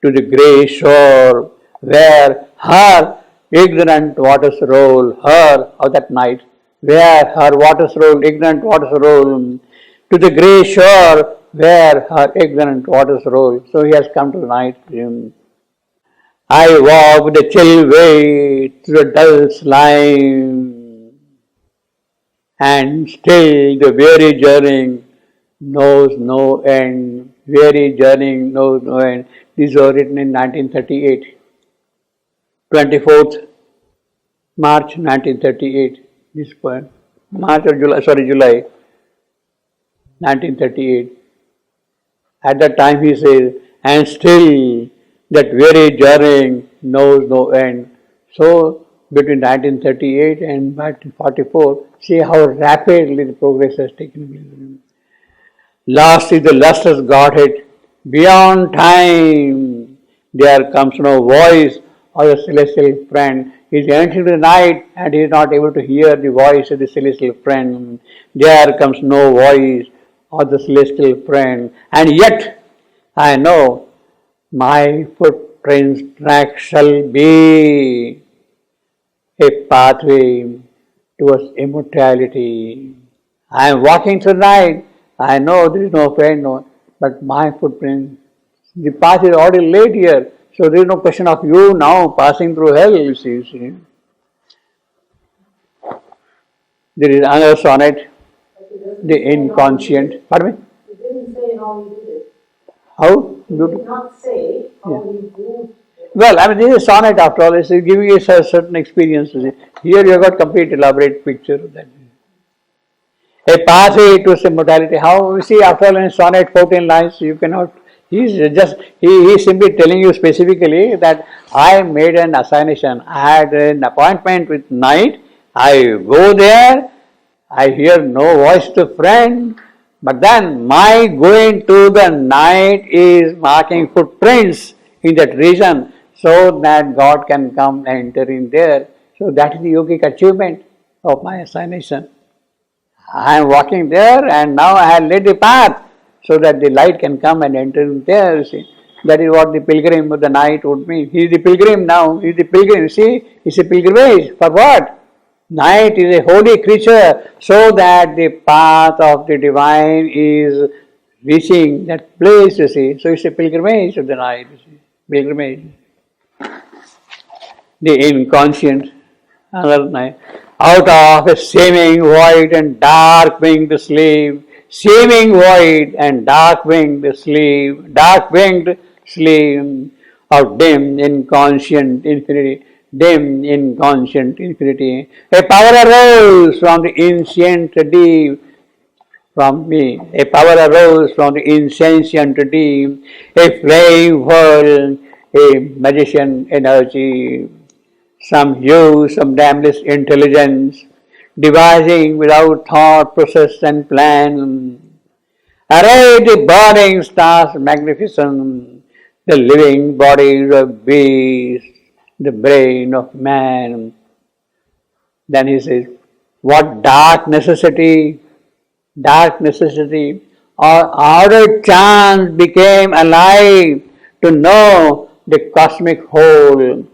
to the grey shore where her ignorant waters roll, her of that night, where her waters roll, ignorant waters roll, to the grey shore where her ignorant waters roll. So he has come to the night. I walk the chill way through the dull slime, and still the weary journey knows no end. Weary journey knows no end. These were written in 1938, 24th March 1938. This poem, July 1938. At that time he says, and still that weary journey knows no end. So between 1938 and 1944, see how rapidly the progress has taken place. Lost is the lustrous Godhead beyond time. There comes no voice of the celestial friend. He is entering the night and he is not able to hear the voice of the celestial friend. There comes no voice of the celestial friend. And yet, I know my footprints track shall be a pathway towards immortality. I am walking through the night. I know there is no friend, no, but my footprint, the path is already laid here. So there is no question of you now passing through hell, you see. There is another sonnet, the inconscient. Pardon me? You didn't say how you did it. How? You did not say how you moved. Well, I mean, this is a sonnet after all. It's giving you a certain experience. Here you have got complete elaborate picture of that. A pathway to immortality. How you see after all in sonnet 14 lines you cannot. He's simply telling you specifically that I made an assignation. I had an appointment with night. I go there. I hear no voice to friend. But then my going to the night is marking footprints in that region so that God can come and enter in there. So that is the yogic achievement of my assignation. I am walking there and now I have laid the path so that the light can come and enter in there. You see. That is what the pilgrim of the night would mean. He is the pilgrim now. He is the pilgrim. See, he is a pilgrimage. For what? Night is a holy creature so that the path of the divine is reaching that place, you see. So it's a pilgrimage of the night, you see. Pilgrimage. The inconscient, another night. Out of a seeming void and dark winged sleep, seeming void and dark winged sleep of dim inconscient infinity. Dim, inconscient infinity. A power arose from the ancient deep, from me. A power arose from the insentient deep, a flame world, a magician energy, some hue, some nameless intelligence, devising without thought, process and plan. Array the burning stars magnificent, the living bodies of beasts, the brain of man. Then he says, what dark necessity dark necessity, or ordered chance became alive to know the cosmic whole.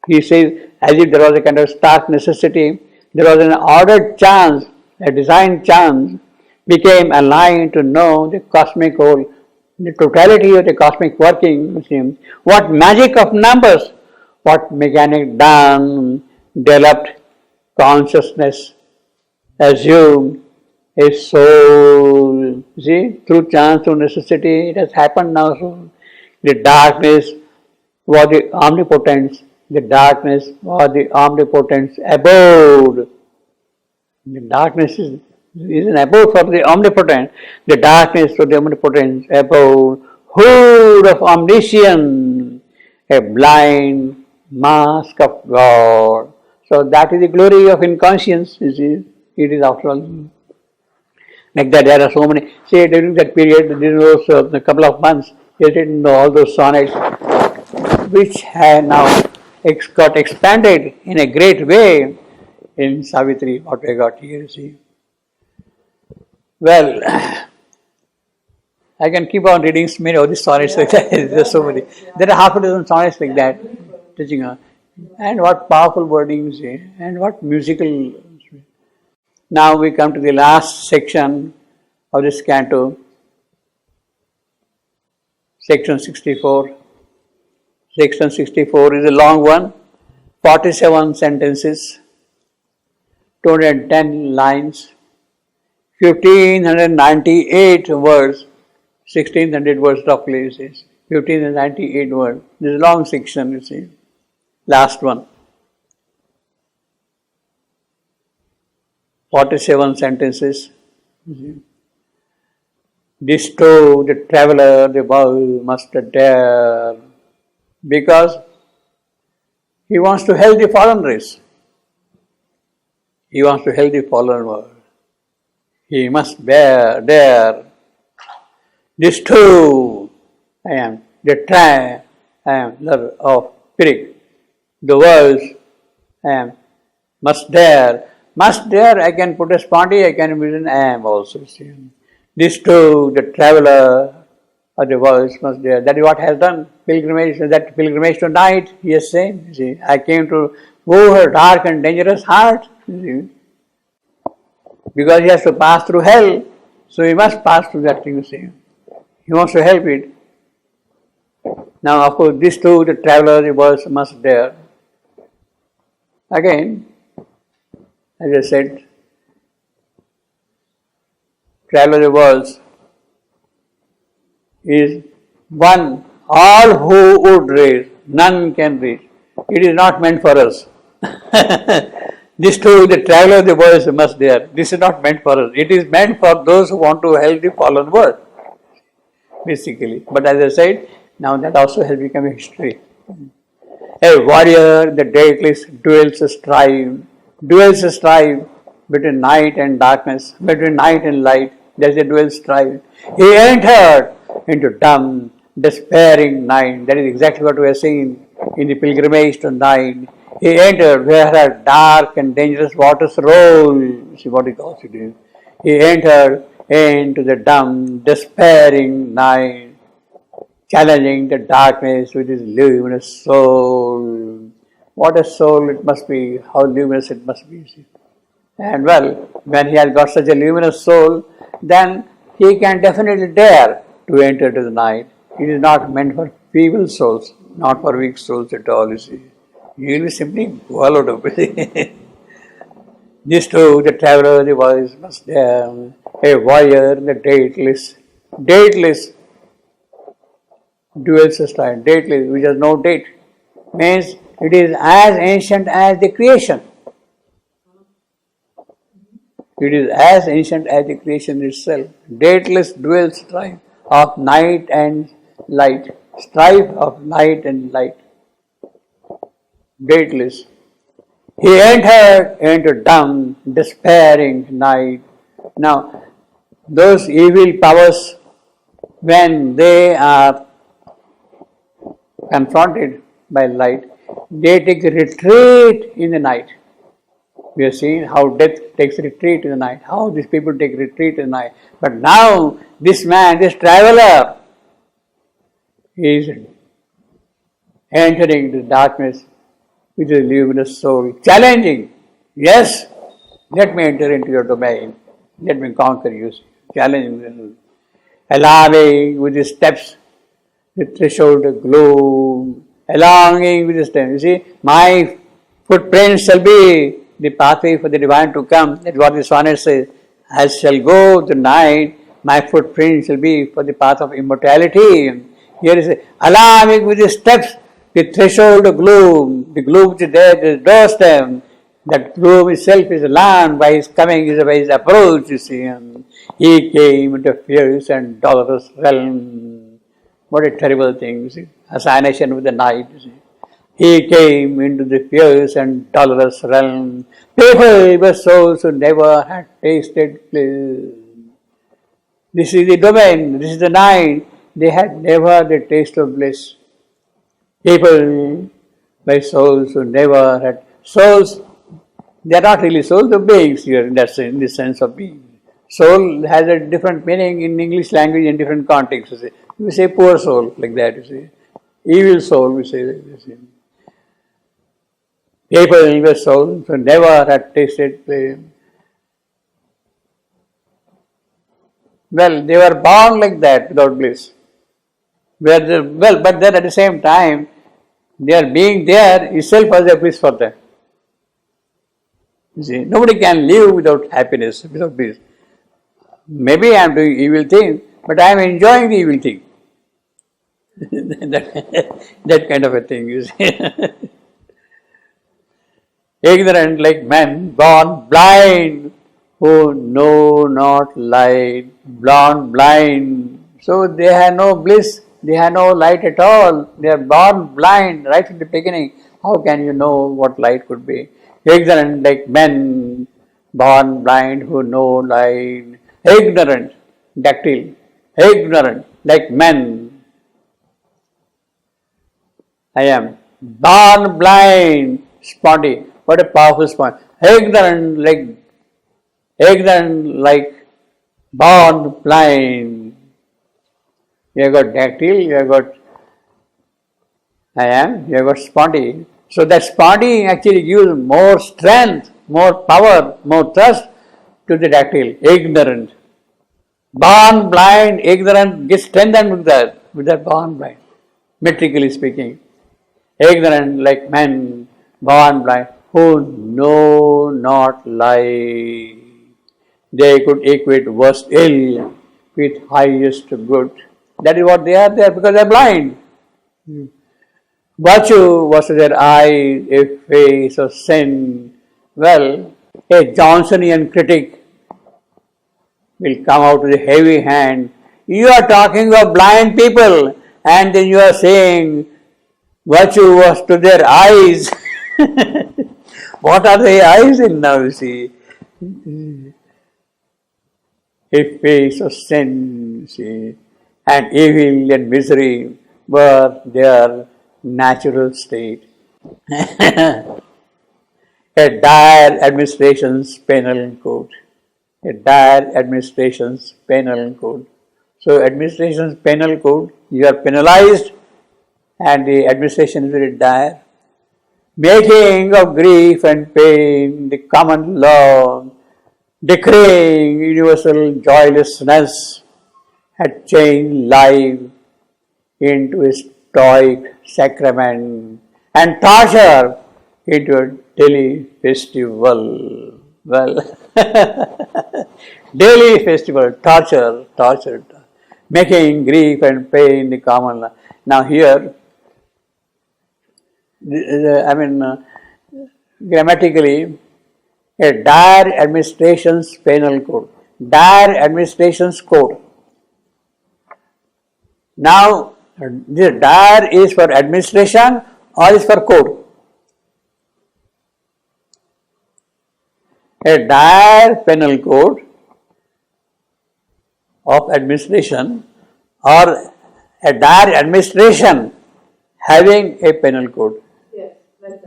He says, as if there was a kind of stark necessity, there was an ordered chance, a designed chance, became alive to know the cosmic whole, the totality of the cosmic working. What magic of numbers, what mechanic done, developed consciousness, assumed a soul. See, through chance, through necessity, it has happened now. So the darkness was the omnipotence. The darkness was the omnipotence abode. The darkness is an abode for the omnipotent. The darkness for the omnipotence abode. Hood of omniscience, a blind mask of God. So that is the glory of inconscience. You see, it is after all. Like that, there are so many. See, during that period, during those a couple of months, he written all those sonnets, which have now got expanded in a great way in Savitri, what we got here, you see. Well, I can keep on reading many of these sonnets like that. There's so many. There are half a dozen sonnets like that, teaching her. And what powerful wordings, and what musical. Now we come to the last section of this canto, section 64. Section 64 is a long one, 47 sentences, 210 lines, 1598 words, 1600 words roughly, you see. 1598 words. This is a long section, you see. Last one. 47 sentences. This too the traveller, the world must dare, because he wants to help the fallen race. He wants to help the fallen world. He must dare. This too I am the lover of spirit. The world I am must dare. Must dare, I can put a spondy, I can imagine I am also. See. This too, the traveller of the world must dare. That is what has done pilgrimage. That pilgrimage to night, he has said. See, I came to move her dark and dangerous heart. See. Because he has to pass through hell, so he must pass through that thing. See. He wants to help it. Now, of course, this too, the traveller of the world must dare. Again, as I said, traveller of the world is one, all who would reach, none can reach. It is not meant for us. This too, the traveller of the world must dare. This is not meant for us. It is meant for those who want to help the fallen world, basically. But as I said, now that also has become a history. A warrior, the dateless duels strive between night and darkness, between night and light. There's a dual strive. He entered into dumb, despairing night. That is exactly what we are saying in the pilgrimage to night. He entered where her dark and dangerous waters roll. See what he calls it. He entered into the dumb, despairing night, challenging the darkness with his luminous soul. What a soul it must be, how luminous it must be. And well, when he has got such a luminous soul, then he can definitely dare to enter to the night. It is not meant for feeble souls, not for weak souls at all, you see. You will be simply swallowed up. This too, the traveller of the world must dare, a warrior, the dateless, dual system, dateless, which has no date, means it is as ancient as the creation. It is as ancient as the creation itself. Dateless dual strife of night and light. Strife of night and light. Dateless. He entered into dumb, despairing night. Now, those evil powers, when they are confronted by light, they take retreat in the night. We have seen how death takes retreat in the night, how these people take retreat in the night. But now, this man, this traveler, is entering the darkness with a luminous soul, challenging. Yes, let me enter into your domain. Let me conquer you. Challenging, alarming with his steps, the threshold of gloom, alarming with his steps. You see, my footprints shall be the pathway for the divine to come. That's what the sonnet says. As shall go the night, my footprints shall be for the path of immortality. Here is alarming with his steps, the threshold of gloom, the gloom which is there, the doorstep. That gloom itself is alarmed by his coming, by his approach, you see. He came into a fierce and dolorous realm. What a terrible thing, you see. Assassination with the night, you see. He came into the fierce and dolorous realm. People were souls who never had tasted bliss. This is the domain, this is the night. They had never the taste of bliss. People by souls who never had souls. They are not really souls, they're beings here in this sense of being. Soul has a different meaning in English language in different contexts. You see. We say poor soul, like that, you see. Evil soul, we say. You see. People with souls who never had tasted pain. Well, they were born like that without bliss. But then at the same time, their being there itself was a bliss for them. You see, nobody can live without happiness, without bliss. Maybe I am doing evil thing, but I am enjoying the evil thing. that kind of a thing, you see. Ignorant like men, born blind, who know not light, born blind. So they have no bliss, they have no light at all. They are born blind right from the beginning. How can you know what light could be? Ignorant like men, born blind who know light. Ignorant, dactyl, ignorant like men. I am born blind, spondy. What a powerful spot. Ignorant like born blind. You have got dactyl, you have got I am, you have got spondy. So that spondy actually gives more strength, more power, more thrust to the dactyl. Ignorant. Born blind, ignorant gets strengthened with that born blind. Metrically speaking. Ignorant like men, born blind, who know not light. They could equate worst ill with highest good. That is what they are there because they are blind. Virtue was to their eyes a face of sin. Well, a Johnsonian critic will come out with a heavy hand. You are talking of blind people and then you are saying virtue was to their eyes. What are the eyes in now, you see? A face of sin, you see, and evil and misery were their natural state. A dire administration's penal code. A dire administration's penal code. So administration's penal code, you are penalized and the administration is very dire. Making of grief and pain the common law, decreeing universal joylessness, had changed life into a stoic sacrament and torture into a daily festival. Well, daily festival, torture, making grief and pain the common law. Now here, grammatically, a dire administration's penal code. Dire administration's code. Now, this dire is for administration or is for code? A dire penal code of administration or a dire administration having a penal code. Yes, like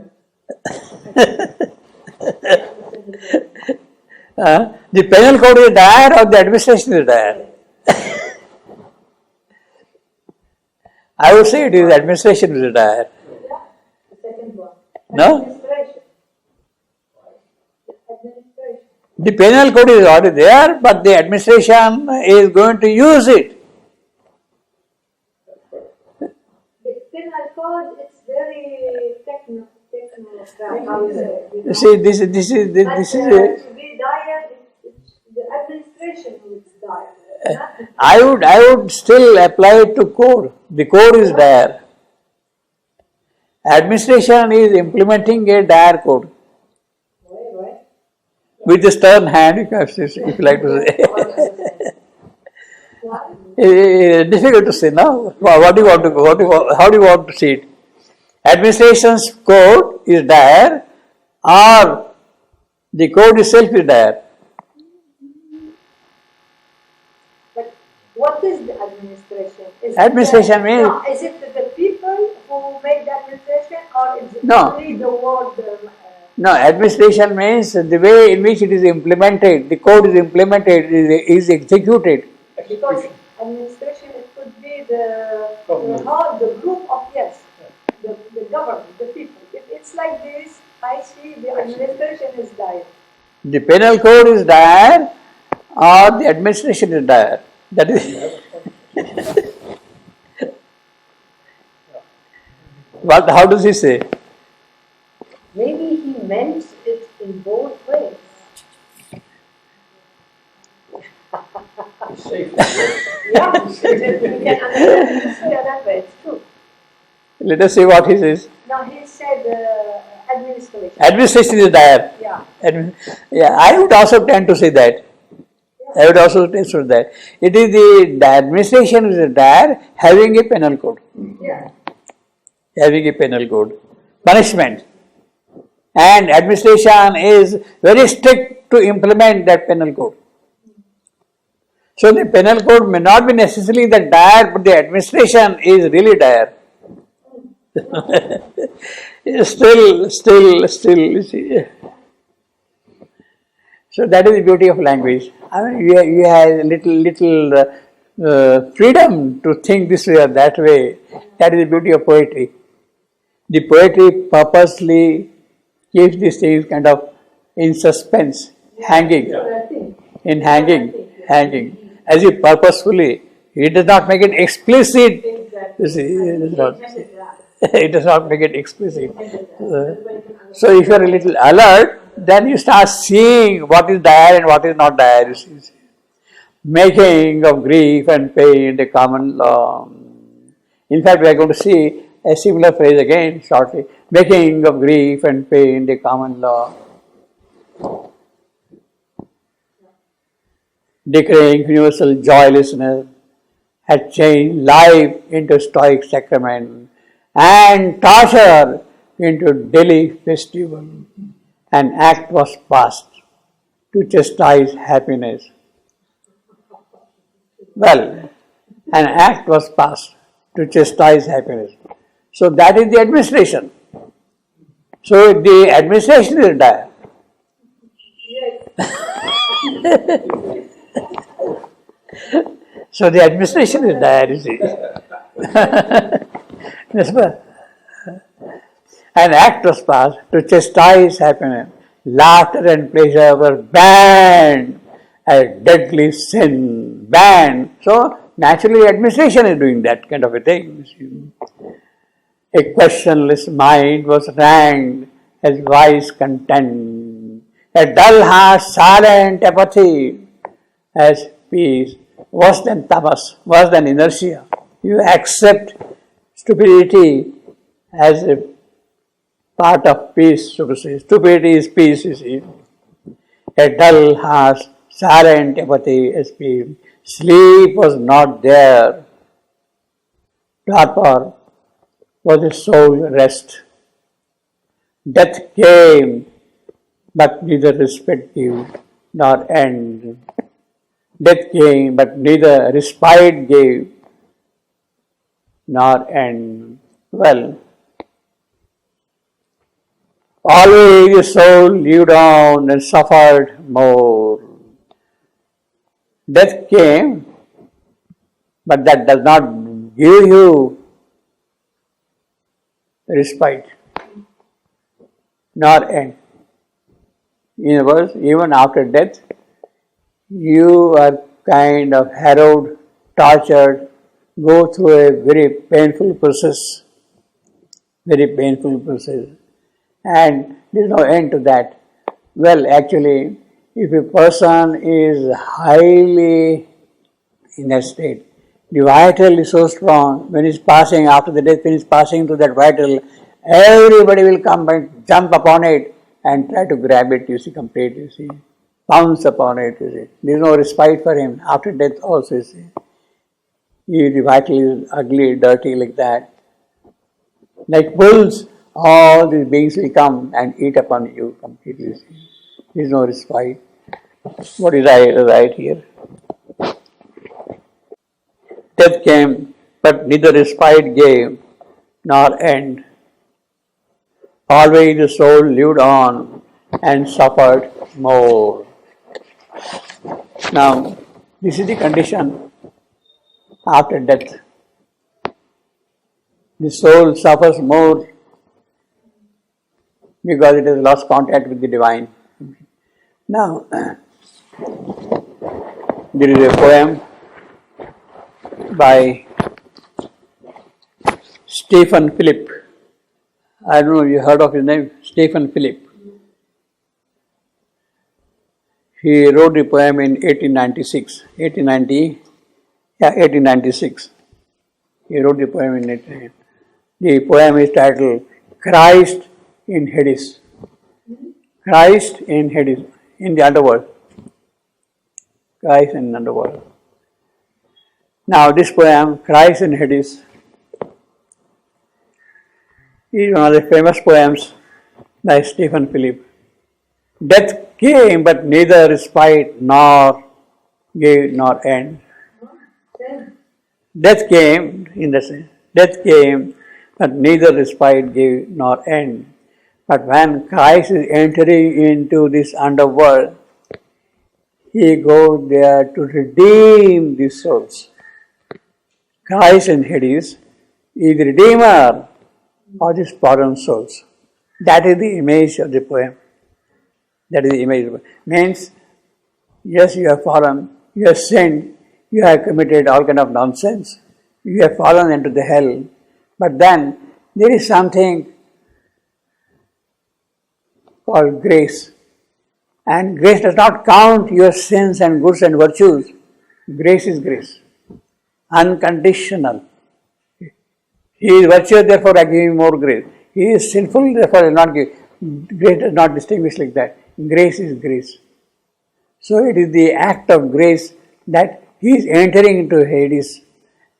that. The penal code is dire or the administration is dire? I would say it is administration is dire. Yeah, the second one. No? Administration. Administration. The penal code is already there, but the administration is going to use it. The penal code is very techno how you say it, you know. See, this is To be dire, the administration who is dire. I would still apply it to code. The code is dire. Administration is implementing a dire code Right. with a stern hand, if you like to say. It's difficult to say now. What do you want to how do you want to see it? Administration's code is dire, or the code itself is dire. But what is the administration? Administration means- No, is it the people who make the administration, or is it No. only the word? No, administration means the way in which it is implemented, the code is implemented, is executed. Because administration, it could be the group of the government, the people. If it's like this, I see the administration is dire. The penal code is dire, or the administration is dire. That is. What? How does he say? Maybe he meant it in both ways. Yeah, you can understand it this way or that way. It's true. Let us see what he says. Now he said administration. Administration is dire. Yeah. Yeah, I would also tend to say that. I would also tend to say that. It is the administration is dire, having a penal code. Yeah. Having a penal code. Punishment. And administration is very strict to implement that penal code. So the penal code may not be necessarily that dire, but the administration is really dire. still, you see. So that is the beauty of language. I mean, you have little freedom to think this way or that way. That is the beauty of poetry. The poetry purposely keeps these things kind of in suspense, hanging, hanging. As if purposefully, he does not make it explicit. You see, it does not make it explicit. So if you are a little alert, then you start seeing what is dire and what is not dire. You see. Making of grief and pain the common law. In fact, we are going to see a similar phrase again shortly. Making of grief and pain the common law. Declaring universal joylessness had changed life into stoic sacrament and torture into daily festival. An act was passed to chastise happiness. Well, an act was passed to chastise happiness. So that is the administration. So the administration is dire. So the administration is dire, you see. An act was passed to chastise happiness. Laughter and pleasure were banned as deadly sin. Banned. So naturally administration is doing that kind of a thing. A questionless mind was ranked as wise content. A dull heart, silent apathy as peace. Worse than tamas, worse than inertia. You accept stupidity as a part of peace, so to say. Stupidity is peace, you see. A dull heart, silent apathy as peace. Sleep was not there. Torpor was a soul rest. Death came, but neither respite gave nor end. Death came, but neither respite gave nor end. Well, Always the soul lived on and suffered more. Death came, but that does not give you respite, nor end. In other words, even after death, you are kind of harrowed, tortured, go through a very painful process, and there is no end to that. Well, actually, if a person is highly in that state, the vital is so strong, when he's passing, after the death, when he's passing through that vital, everybody will come and jump upon it and try to grab it, you see, complete, you see, pounce upon it, you see. There is no respite for him after death also, you see. The vital is ugly, dirty like that. Like bulls, all these beings will come and eat upon you completely, you see. There is no respite. What is right here? Death came, but neither respite gave nor end. Always the soul lived on and suffered more. Now, this is the condition after death. The soul suffers more because it has lost contact with the divine. Now, there is a poem by Stephen Philip. I don't know if you heard of his name, Stephen Philip. He wrote the poem in 1896. He wrote the poem in 1890. The poem is titled Christ in Hades. Christ in Hades, in the underworld. Christ in the underworld. Now this poem, Christ in Hades, is one of the famous poems by Stephen Philip. Death came, but neither respite nor gave nor end. Death came, but neither respite gave nor end. But when Christ is entering into this underworld, He goes there to redeem these souls. Christ in Hades is the redeemer of these fallen souls. That is the image of the poem. Means, yes, you have fallen, you have sinned, you have committed all kind of nonsense, you have fallen into the hell, but then there is something called grace. And grace does not count your sins and goods and virtues. Grace is grace. Unconditional. He is virtuous, therefore I give him more grace. He is sinful, therefore I will not give. Grace does not distinguish like that. Grace is grace. So it is the act of grace that he is entering into Hades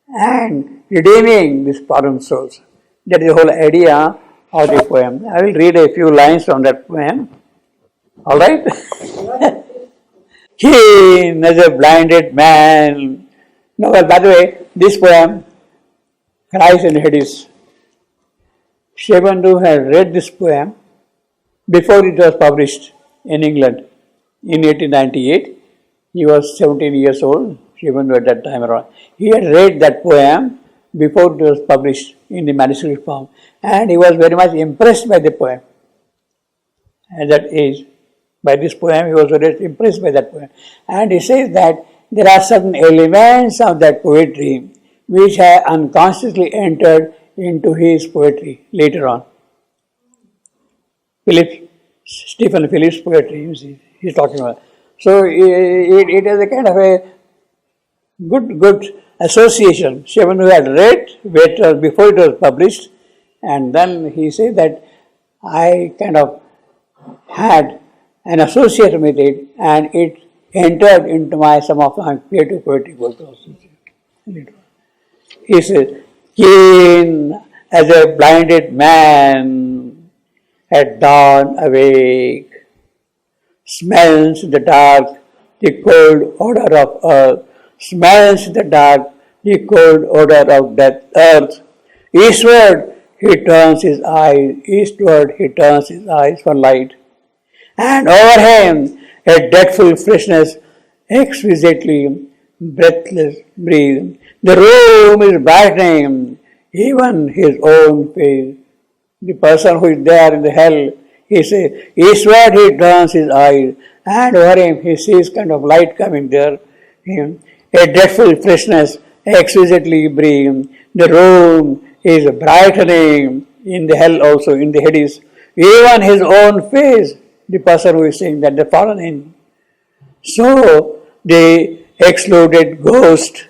and redeeming these fallen souls. That is the whole idea of the poem. I will read a few lines from that poem. Alright? Keen as a blinded man. No, well, by the way, this poem, Christ in Hades, Sri Aurobindo had read this poem before it was published in England in 1898. He was 17 years old, Sri Aurobindo at that time around. He had read that poem before it was published in the manuscript form, and he was very much impressed by the poem. At that age, by this poem, he was very impressed by that poem. And he says that there are certain elements of that poetry which have unconsciously entered into his poetry later on. Stephen Philip's poetry, you see, he's talking about. So it is a kind of a good association. Sri Aurobindo had read before it was published, and then he said that I kind of had an association with it, and it entered into some of my creative poetry work also. He says, keen as a blinded man at dawn awake, smells the dark, the cold odor of earth, smells the dark, the cold odor of death, earth, eastward he turns his eyes eastward, he turns his eyes for light. And over him a deathful freshness exquisitely breathless breathe. The room is brightening, even his own face. The person who is there in the hell, he says, eastward he turns his eyes, and over him he sees kind of light coming there. A dreadful freshness exquisitely breathe. The room is brightening in the hell also, in the Hades. Even his own face, the person who is saying that the fallen in. So the excluded ghost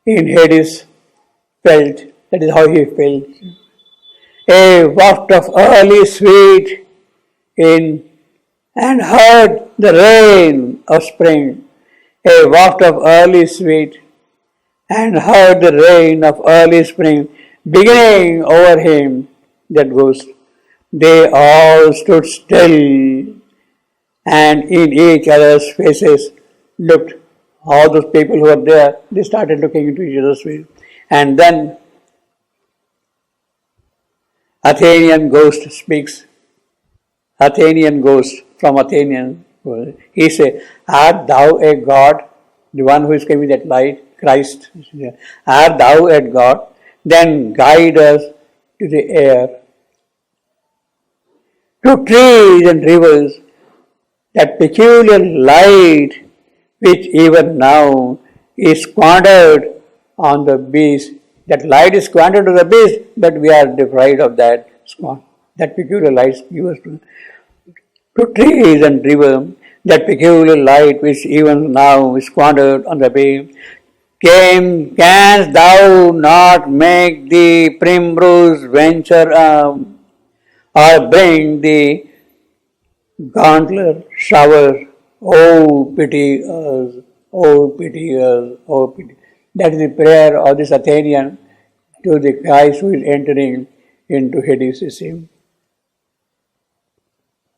in Hades felt, that is how he felt. A waft of early sweet in and heard the rain of spring. A waft of early sweet and heard the rain of early spring beginning over him, that ghost. They all stood still and in each other's faces looked. All those people who were there, they started looking into each other's faces. And then Athenian ghost speaks. Athenian ghost from Athenian. He says, art thou a god? The one who is giving that light, Christ. Art thou a god? Then guide us to the air, to trees and rivers, that peculiar light which even now is squandered on the beast. That light is squandered to the beast, but we are deprived of that. That peculiar light gives to trees and rivers, that peculiar light which even now is squandered on the beast. Canst thou not make the primrose venture or bring the gauntlet shower? Oh, pity us, oh, pity us, oh, pity. That is the prayer of this Athenian to the Christ who is entering into Hades.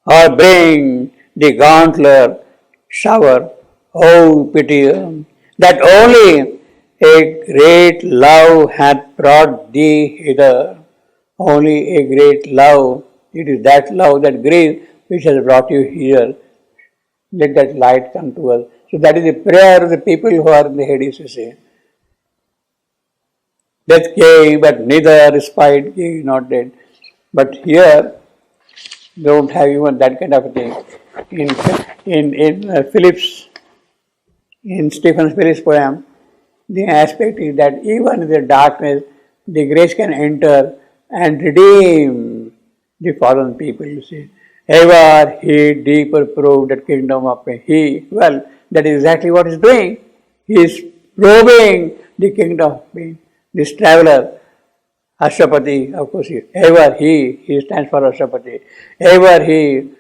Or bring the gauntlet shower, oh, pity us. That only a great love hath brought thee hither. Only a great love, it is that love, that grace which has brought you here. Let that light come to us. So that is the prayer of the people who are in the Hades, Death came, but neither respite gave not dead. But here, don't have even that kind of a thing. In Phillips, in Stephen Phillips' poem, the aspect is that even in the darkness, the grace can enter and redeem the fallen people, Ever he deeper proved that kingdom of pain. That is exactly what he is doing. He is probing the kingdom of pain. This traveler, Ashapati, of course, ever he stands for Ashapati, ever he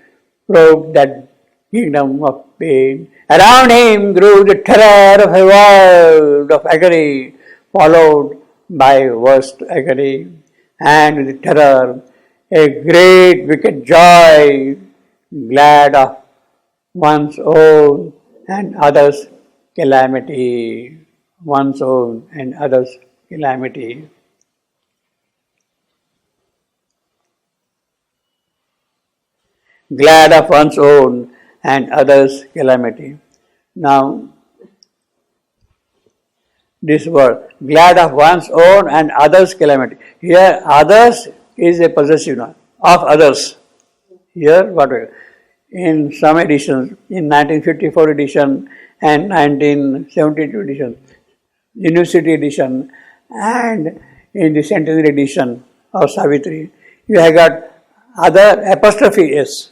probed that kingdom of pain. Around him grew the terror of a world of agony, followed by worst agony, and the terror, a great wicked joy, glad of one's own and others' calamity, one's own and others' calamity. Glad of one's own and others' calamity. Now, this word, glad of one's own and others' calamity. Here, others is a possessive noun, of others. Here, what in some editions, in 1954 edition and 1972 edition, University edition, and in the Centenary edition of Savitri, you have got other apostrophe S,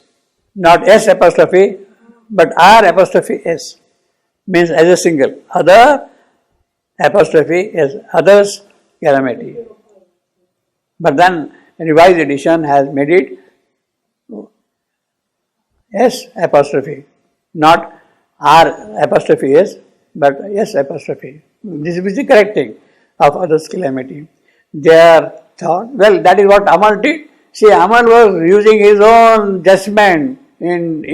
not S apostrophe, but R apostrophe S, means as a single. Other apostrophe S, others calamity. But then revised edition has made it S apostrophe, not R apostrophe S, but S apostrophe. This is the correct thing of others' calamity. Their thought, that is what Amal did. See, Amal was using his own judgment in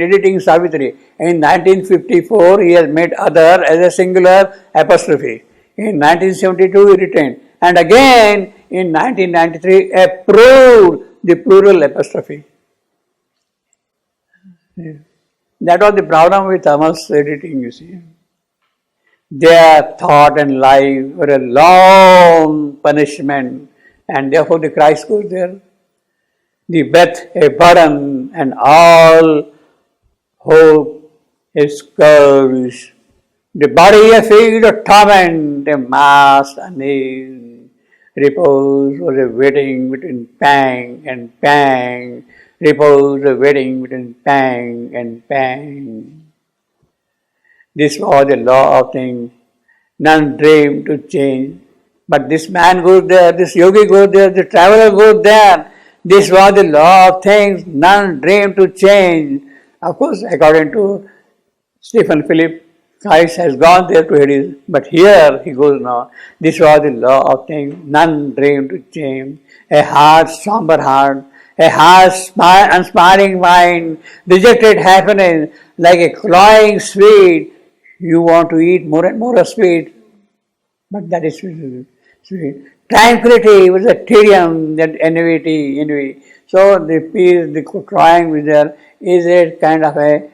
editing Savitri. In 1954, he has made other as a singular apostrophe. In 1972, he retained. And again, in 1993 approved the plural apostrophe. That was the problem with Thomas editing, you see. Their thought and life were a long punishment, and therefore the Christ goes there. The breath a burden, and all hope is scourge. The body a field of torment, a mass unease. Repose was a waiting between pang and pang. Repose a waiting between pang and pang. This was the law of things. None dreamed to change. But this man goes there, this yogi goes there, the traveler goes there. This was the law of things. None dreamed to change. Of course, according to Stephen Philip, Christ has gone there to Hades, but here he goes now. This was the law of things. None dreamed to change. A hard, somber heart, a harsh, unsmiling mind, rejected happiness, like a cloying sweet. You want to eat more and more of sweet, but that is sweet. Tranquility was a tedium, that envy. So the peace, the crying with there is a kind of a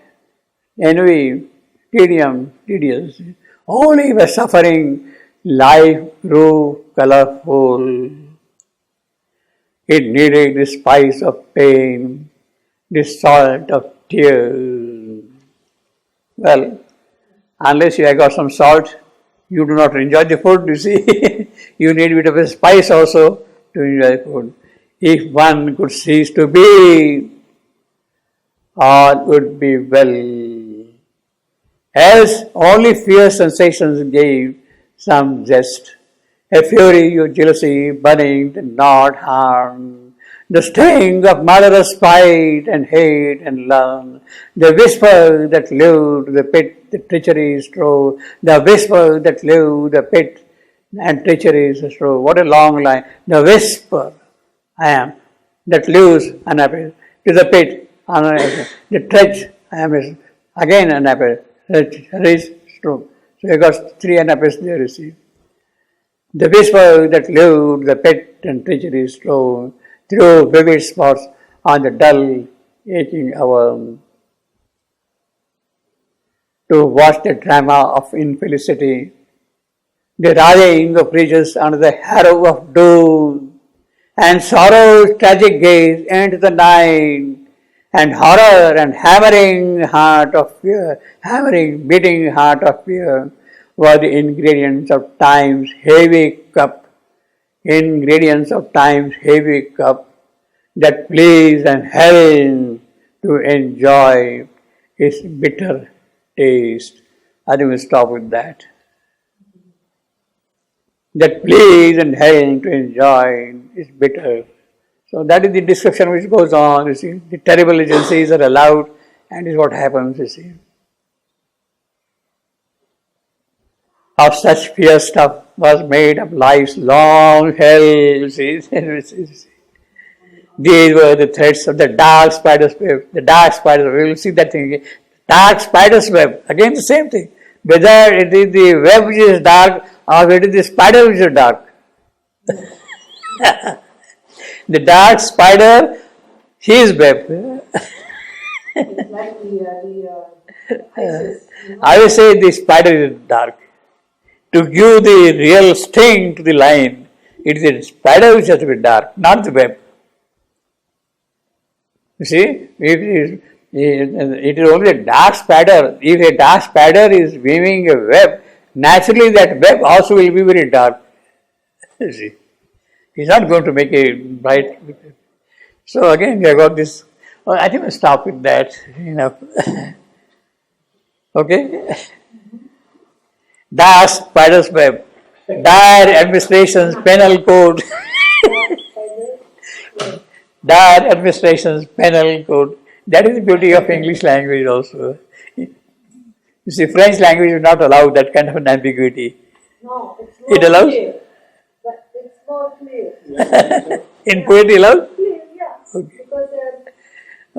envy, tedious. Only by suffering, life grew colorful. It needed the spice of pain, the salt of tears. Well, unless you have got some salt, you do not enjoy the food, you see. You need a bit of a spice also to enjoy the food. If one could cease to be, all would be well. Else only fierce sensations gave some zest. A fury of jealousy burning did not harm. The sting of murderous spite and hate and love. The whisper that lived the pit, the treachery strove. The whisper that lived the pit and treachery strove. What a long line. The whisper, I am, that lives unhappy. To the pit, unhappy. The treach, I am, again unhappy. Raise strove. So you got three unhappy there, you see. The whisper that lived the pit and treachery strove through vivid spots on the dull, aching hour. To watch the drama of infelicity, the writhing of riches under the harrow of doom, and sorrow's tragic gaze into the night, and horror and hammering beating heart of fear, were the ingredients of time's heavy cup, that please and help to enjoy its bitter taste. I think we'll stop with that. That please and help to enjoy is bitter. So that is the description which goes on, you see. The terrible agencies are allowed, and is what happens, you see. Of such fierce stuff was made of life's long hell, you see. These were the threads of the dark spider's web. The dark spider's web, you will see that thing again. Dark spider's web, again the same thing. Whether it is the web which is dark or it is the spider which is dark. The dark spider, his web. It's like the ISIS. I will say the spider is dark. To give the real sting to the lion, it is the spider which has to be dark, not the web. You see, it is only a dark spider. If a dark spider is weaving a web, naturally that web also will be very dark. You see, he's not going to make a bright. So again, we have got this. Oh, I think we'll stop with that. Enough. Okay. Dark spider's web. Dire administration's penal code. Dire administration's penal code. That is the beauty of English language also. You see, French language will not allow that kind of an ambiguity. No, it's more It allows? clear. But it's more clear. In poetry allows? Clear, yeah. Okay. Because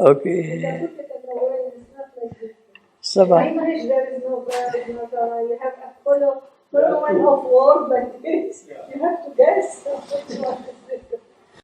Okay. you can put it in a way, it's not like this. Sabah. In English there is no verb, you have a column of word like this. You have to guess.